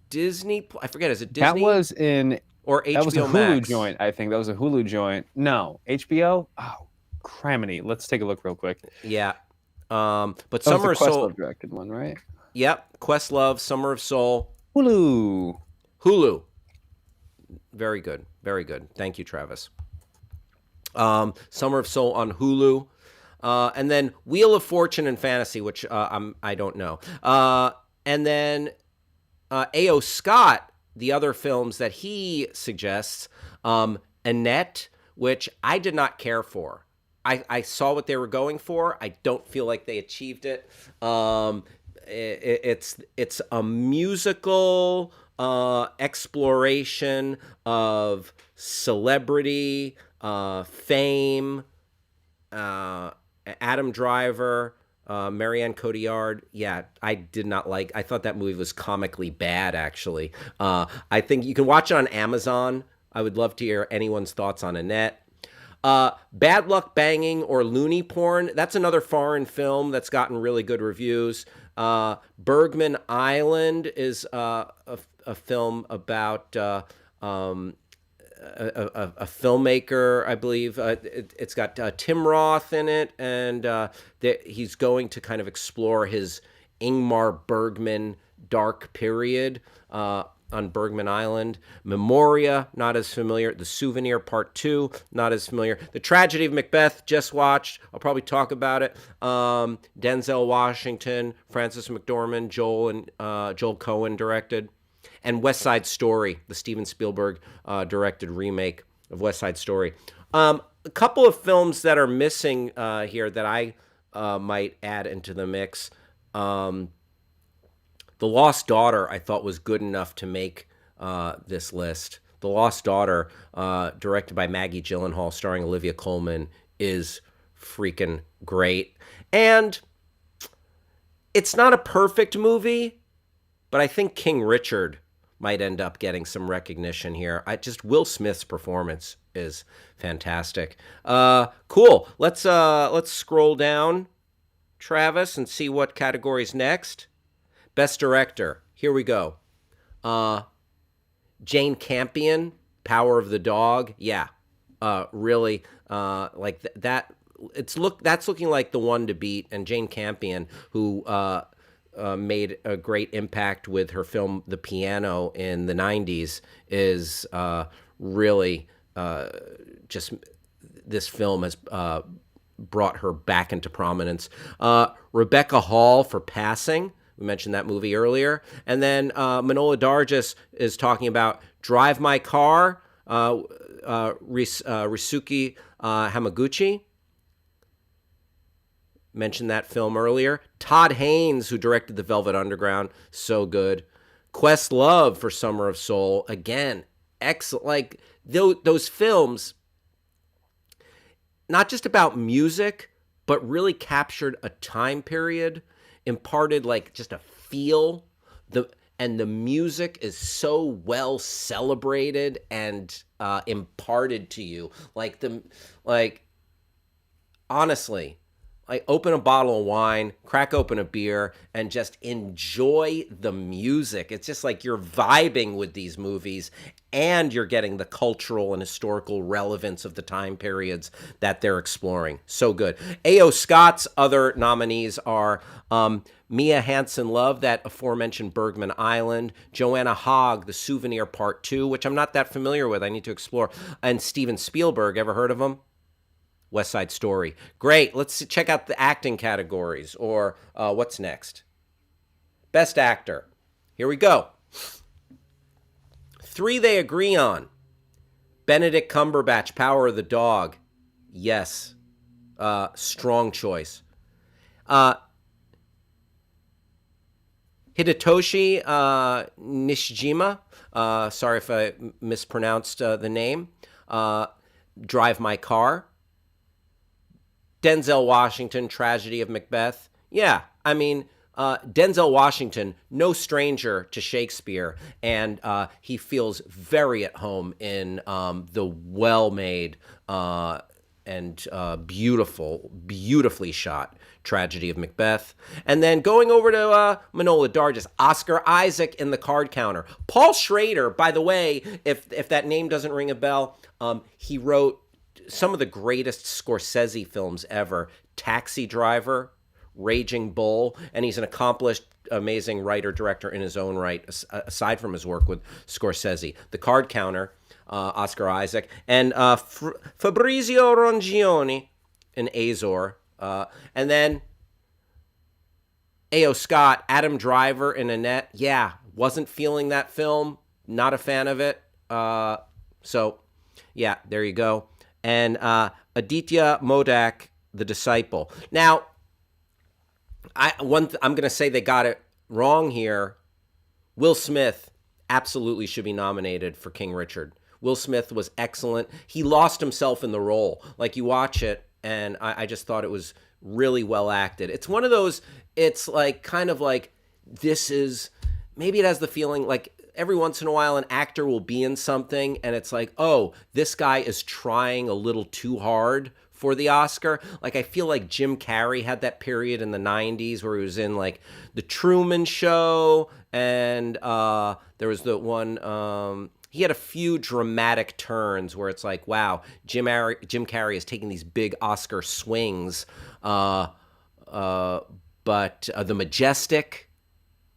Speaker 1: Disney? I forget. Is it Disney?
Speaker 2: That was in
Speaker 1: or HBO
Speaker 2: That was a Hulu
Speaker 1: Max
Speaker 2: joint. I think that was a Hulu joint. No, HBO. Oh, criminy. Let's take a look real quick.
Speaker 1: Yeah, but
Speaker 2: that
Speaker 1: Summer
Speaker 2: was
Speaker 1: of
Speaker 2: the
Speaker 1: Soul
Speaker 2: Questlove directed one, right?
Speaker 1: Yep, Questlove, Summer of Soul,
Speaker 2: Hulu.
Speaker 1: Very good, very good. Thank you, Travis. Summer of Soul on Hulu, and then Wheel of Fortune and Fantasy, which I don't know, and then. A.O. Scott, the other films that he suggests, Annette, which I did not care for. I saw what they were going for. I don't feel like they achieved it. It's a musical exploration of celebrity, fame, Adam Driver, Marianne Cotillard. Yeah, I thought that movie was comically bad, actually. I think you can watch it on Amazon. I would love to hear anyone's thoughts on Annette. Bad Luck Banging or Looney Porn. That's another foreign film that's gotten really good reviews. Bergman Island is a film about a filmmaker, I believe. It's got Tim Roth in it, and he's going to kind of explore his Ingmar Bergman dark period on Bergman Island. Memoria, not as familiar. The Souvenir Part 2, not as familiar. The Tragedy of Macbeth, just watched. I'll probably talk about it. Denzel Washington, Frances McDormand, Joel Cohen directed. And West Side Story, the Steven Spielberg directed remake of West Side Story. A couple of films that are missing here that I might add into the mix. The Lost Daughter, I thought, was good enough to make this list. The Lost Daughter, directed by Maggie Gyllenhaal, starring Olivia Colman, is freaking great. And it's not a perfect movie, but I think King Richard might end up getting some recognition here. Will Smith's performance is fantastic. Cool. Let's scroll down, Travis, and see what category's next. Best Director. Here we go. Jane Campion, Power of the Dog. Yeah, really like that. That's looking like the one to beat. And Jane Campion, who made a great impact with her film The Piano in the 90s, is really just, this film has brought her back into prominence. Rebecca Hall for Passing, We mentioned that movie earlier. And then Manohla Dargis is talking about Drive My Car, Risuke Hamaguchi. Mentioned that film earlier. Todd Haynes, who directed The Velvet Underground, so good. Questlove for Summer of Soul, again, excellent. Like those films, not just about music, but really captured a time period, imparted like just a feel. And the music is so well celebrated and imparted to you. Honestly, like open a bottle of wine, crack open a beer, and just enjoy the music. It's just like you're vibing with these movies, and you're getting the cultural and historical relevance of the time periods that they're exploring. So good. A.O. Scott's other nominees are Mia Hansen-Love, that aforementioned Bergman Island, Joanna Hogg, The Souvenir Part 2, which I'm not that familiar with. I need to explore. And Steven Spielberg. Ever heard of him? West Side Story. Great. Let's check out the acting categories, or what's next? Best Actor. Here we go. 3 they agree on. Benedict Cumberbatch, Power of the Dog. Yes. Strong choice. Hidetoshi Nishijima. Sorry if I mispronounced the name. Drive My Car. Denzel Washington, Tragedy of Macbeth. Yeah, I mean, Denzel Washington, no stranger to Shakespeare, and he feels very at home in the well-made and beautifully shot Tragedy of Macbeth. And then going over to Manohla Dargis, Oscar Isaac in The Card Counter. Paul Schrader, by the way, if that name doesn't ring a bell, he wrote some of the greatest Scorsese films ever. Taxi Driver, Raging Bull, and he's an accomplished, amazing writer-director in his own right, aside from his work with Scorsese. The Card Counter, Oscar Isaac, and Fabrizio Rongioni in Azor. And then A.O. Scott, Adam Driver in Annette. Yeah, wasn't feeling that film. Not a fan of it. So, yeah, there you go. And Aditya Modak, The Disciple. Now, I'm going to say they got it wrong here. Will Smith absolutely should be nominated for King Richard. Will Smith was excellent. He lost himself in the role. Like, you watch it, and I just thought it was really well acted. It's one of those, it's like kind of like, this is, maybe it has the feeling like, every once in a while, an actor will be in something and it's like, oh, this guy is trying a little too hard for the Oscar. Like, I feel like Jim Carrey had that period in the 90s where he was in like The Truman Show, and there was the one, he had a few dramatic turns where it's like, wow, Jim Carrey is taking these big Oscar swings. But The Majestic,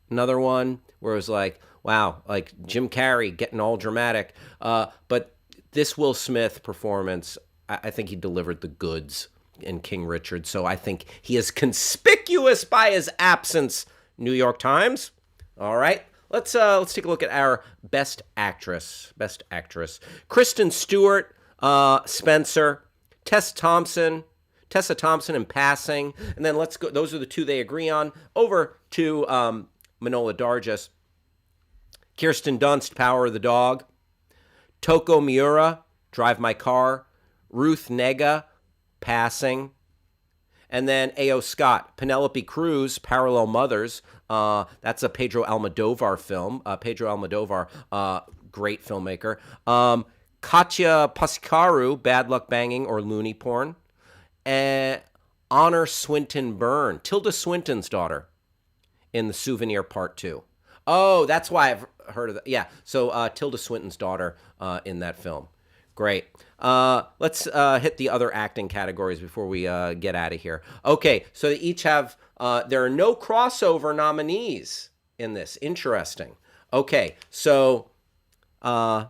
Speaker 1: another one where it was like, wow, like Jim Carrey getting all dramatic. But this Will Smith performance, I think he delivered the goods in King Richard. So I think he is conspicuous by his absence, New York Times. All right, let's take a look at our Best Actress. Best Actress. Kristen Stewart, Spencer, Tessa Thompson in Passing. And then let's go, those are the 2 they agree on. Over to Manohla Dargis. Kirsten Dunst, Power of the Dog. Toko Miura, Drive My Car. Ruth Negga, Passing. And then A.O. Scott, Penelope Cruz, Parallel Mothers. That's a Pedro Almodovar film. Pedro Almodovar, great filmmaker. Katya Pascaru, Bad Luck Banging or Looney Porn. Honor Swinton Byrne, Tilda Swinton's daughter in The Souvenir Part 2. Oh, that's why I've heard of that. Yeah, so Tilda Swinton's daughter in that film. Great. Let's hit the other acting categories before we get out of here. Okay, so they each have, there are no crossover nominees in this. Interesting. Okay, so Manohla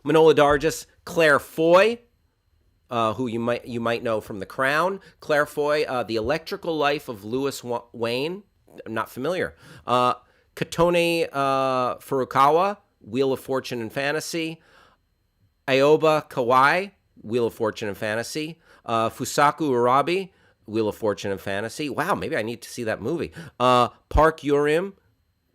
Speaker 1: Dargis, Claire Foy, who you might know from The Crown. Claire Foy, The Electrical Life of Louis Wayne. not familiar. Katone Furukawa, Wheel of Fortune and Fantasy. Aoba Kawai, Wheel of Fortune and Fantasy. Fusaku Urabi, Wheel of Fortune and Fantasy. Wow, maybe I need to see that movie. Park Urim,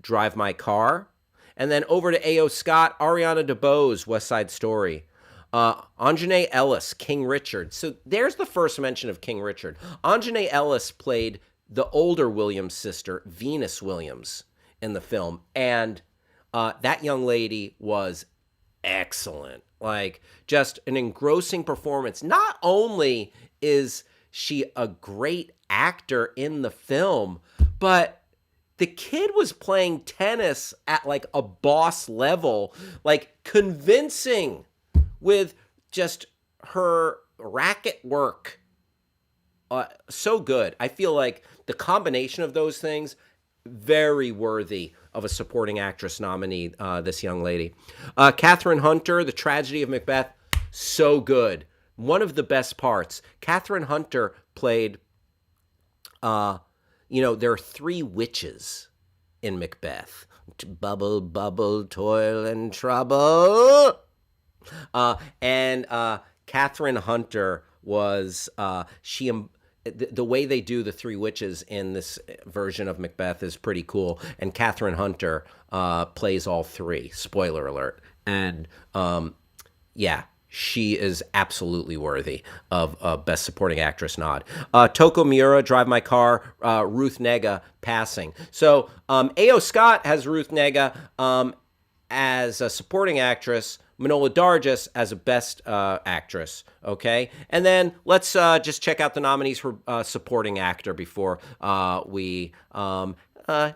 Speaker 1: Drive My Car. And then over to A.O. Scott, Ariana DeBose, West Side Story. Anjanae Ellis, King Richard. So there's the first mention of King Richard. Anjanae Ellis played the older Williams sister, Venus Williams, in the film. And that young lady was excellent. Like, just an engrossing performance. Not only is she a great actor in the film, but the kid was playing tennis at like a boss level, like convincing with just her racket work. So good. I feel like the combination of those things, very worthy of a supporting actress nominee, this young lady. Catherine Hunter, The Tragedy of Macbeth, so good. One of the best parts. Catherine Hunter played, there are three witches in Macbeth. Bubble, bubble, toil, and trouble. And Catherine Hunter was, the way they do the three witches in this version of Macbeth is pretty cool. And Catherine Hunter plays all three. Spoiler alert. And she is absolutely worthy of a Best Supporting Actress nod. Toko Miura, Drive My Car, Ruth Negga, Passing. So A.O. Scott has Ruth Negga as a supporting actress, Manohla Dargis as a Best Actress, okay? And then let's just check out the nominees for supporting actor before we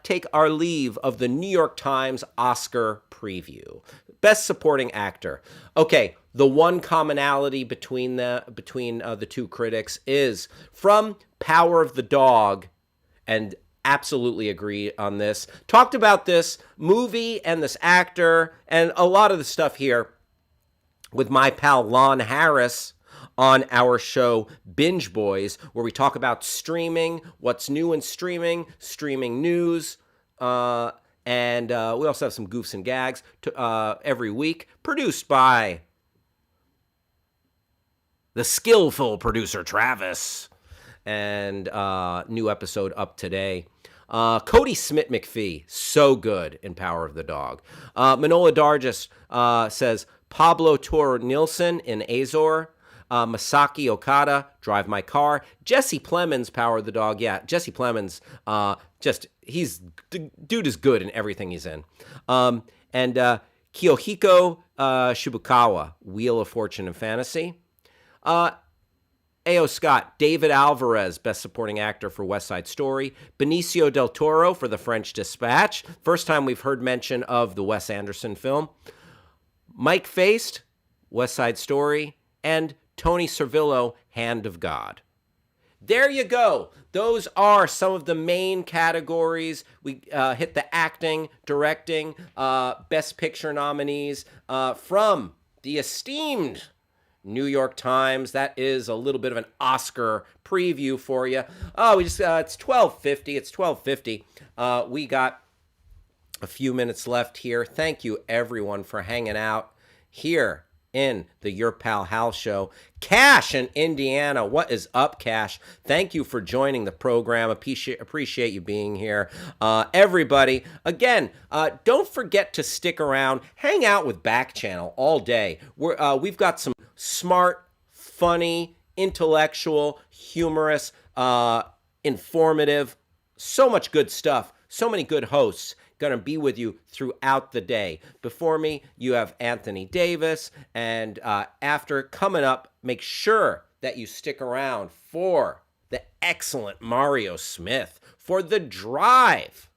Speaker 1: take our leave of the New York Times Oscar preview. Best Supporting Actor. Okay, the one commonality between the two critics is from Power of the Dog, and absolutely agree on this. Talked about this movie and this actor and a lot of the stuff here with my pal Lon Harris on our show Binge Boys, where we talk about streaming, what's new in streaming news, and we also have some goofs and gags every week, produced by the skillful producer Travis, and new episode up today. Cody Smith McPhee, so good in Power of the Dog. Manohla Dargis says Pablo Tor Nielsen in Azor. Masaki Okada, Drive My Car. Jesse Plemons, Power of the Dog. Yeah, Jesse Plemons, dude is good in everything he's in. And Kiyohiko Shibukawa, Wheel of Fortune and Fantasy. A.O. Scott, David Alvarez, Best Supporting Actor for West Side Story. Benicio del Toro for The French Dispatch. First time we've heard mention of the Wes Anderson film. Mike Faced, West Side Story. And Tony Servillo, Hand of God. There you go. Those are some of the main categories. We hit the acting, directing, Best Picture nominees from the esteemed New York Times. That is a little bit of an Oscar preview for you. Oh, it's 12:50. It's 12:50. We got a few minutes left here. Thank you, everyone, for hanging out here in the Your Pal Hal Show. Cash in Indiana. What is up, Cash? Thank you for joining the program. Appreciate you being here. Everybody, again, don't forget to stick around. Hang out with Backchannel all day. We've got some smart, funny, intellectual, humorous, informative, so much good stuff, so many good hosts going to be with you throughout the day. Before me, you have Anthony Davis, and after coming up, make sure that you stick around for the excellent Mario Smith, for The Drive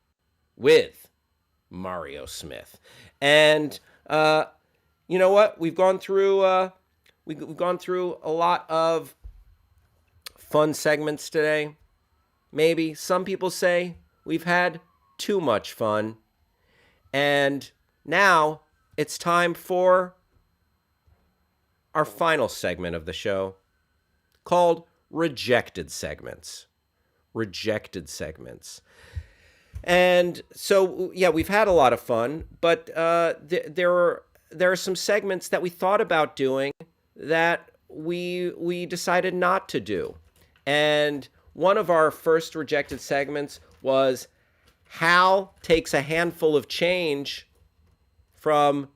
Speaker 1: with Mario Smith. And you know what? We've gone through we've gone through a lot of fun segments today. Maybe some people say we've had too much fun. And now it's time for our final segment of the show called Rejected Segments. Rejected Segments. And so, yeah, we've had a lot of fun, but there are some segments that we thought about doing that we decided not to do. And one of our first rejected segments was Hal takes a handful of change from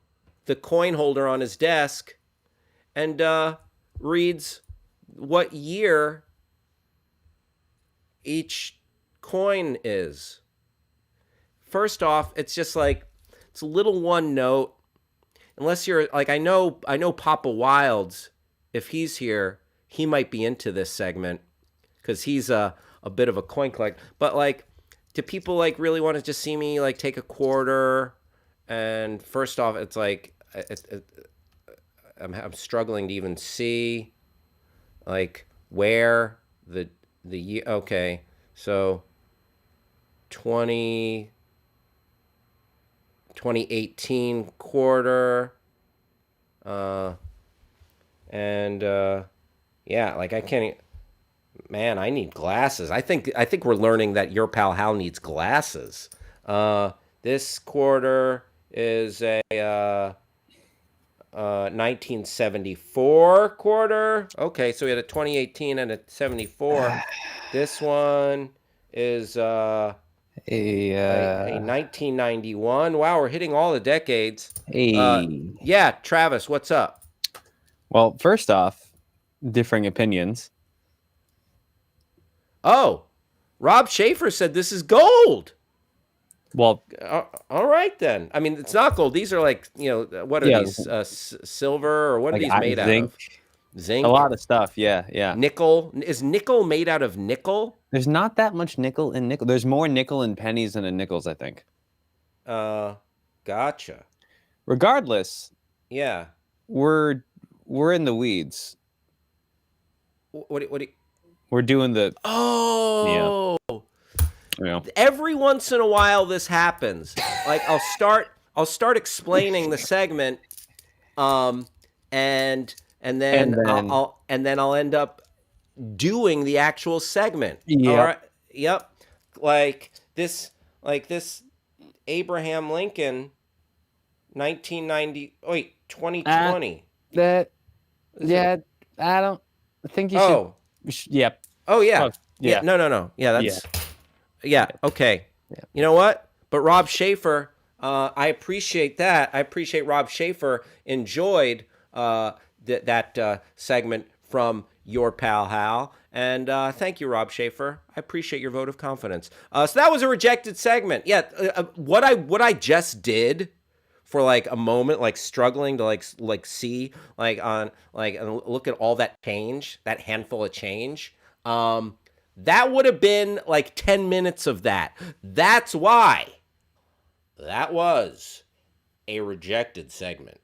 Speaker 1: the coin holder on his desk and reads what year each coin is. First off, it's just like it's a little one note. Unless you're like I know Papa Wilds, if he's here, he might be into this segment because he's a bit of a coin collector. But like, do people like really want to just see me like take a quarter? And first off, it's like I'm struggling to even see like where the year. Okay, so 20 2018 quarter, and yeah, like I can't. Man, I need glasses. I think we're learning that your pal Hal needs glasses. This quarter is a 1974 quarter. Okay, so we had a 2018 and a 74. This one is a 1991. Wow, we're hitting all the decades. Yeah, Travis, what's up?
Speaker 2: Well, first off, differing opinions.
Speaker 1: Oh, Rob Schaefer said this is gold.
Speaker 2: Well,
Speaker 1: All right then. I mean, it's not gold. These are like, what are
Speaker 2: yeah,
Speaker 1: these? Silver, or what are
Speaker 2: like
Speaker 1: these made out
Speaker 2: zinc,
Speaker 1: of? Zinc,
Speaker 2: a lot of stuff. Yeah, yeah.
Speaker 1: nickel. Is nickel made out of nickel?
Speaker 2: There's not that much nickel in nickel. There's more nickel in pennies than in nickels, I think.
Speaker 1: Gotcha.
Speaker 2: Regardless,
Speaker 1: Yeah.
Speaker 2: we're in the weeds.
Speaker 1: What do you...
Speaker 2: We're doing the
Speaker 1: Oh.
Speaker 2: Yeah.
Speaker 1: Every once in a while this happens. Like I'll start explaining the segment, and then I'll end up doing the actual segment.
Speaker 2: Yep.
Speaker 1: All right. Yep. Like this Abraham Lincoln 1990 wait, 2020.
Speaker 2: I don't think you should.
Speaker 1: Oh.
Speaker 2: Yep.
Speaker 1: Oh yeah.
Speaker 2: Oh, yeah.
Speaker 1: No. Yeah, that's yeah, okay. Yeah. You know what? But Rob Schaefer, I appreciate that. I appreciate Rob Schaefer enjoyed that segment from your pal Hal. And thank you, Rob Schaefer. I appreciate your vote of confidence. So that was a rejected segment. Yeah, what I just did for like a moment, like struggling to like see like on like and look at all that change, that handful of change. That would have been like 10 minutes of that. That's why that was a rejected segment.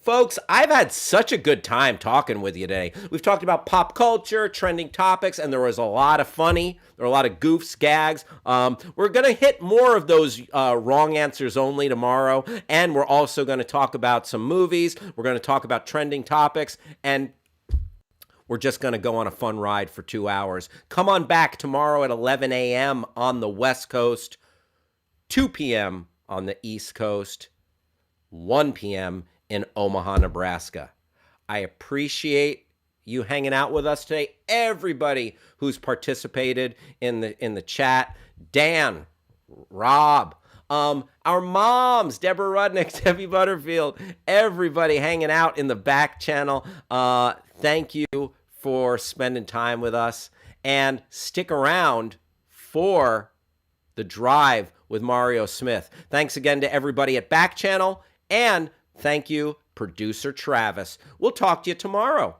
Speaker 1: Folks, I've had such a good time talking with you today. We've talked about pop culture, trending topics, and there was a lot of funny. There were a lot of goofs, gags. We're going to hit more of those wrong answers only tomorrow, and we're also going to talk about some movies. We're going to talk about trending topics, and we're just going to go on a fun ride for 2 hours. Come on back tomorrow at 11 a.m. on the West Coast, 2 p.m. on the East Coast, 1 p.m. in Omaha, Nebraska. I appreciate you hanging out with us today. Everybody who's participated in the chat. Dan, Rob, our moms, Deborah Rudnick, Debbie Butterfield, everybody hanging out in the back channel. Thank you for spending time with us, and stick around for the drive with Mario Smith. Thanks again to everybody at Backchannel, and thank you, producer Travis. We'll talk to you tomorrow.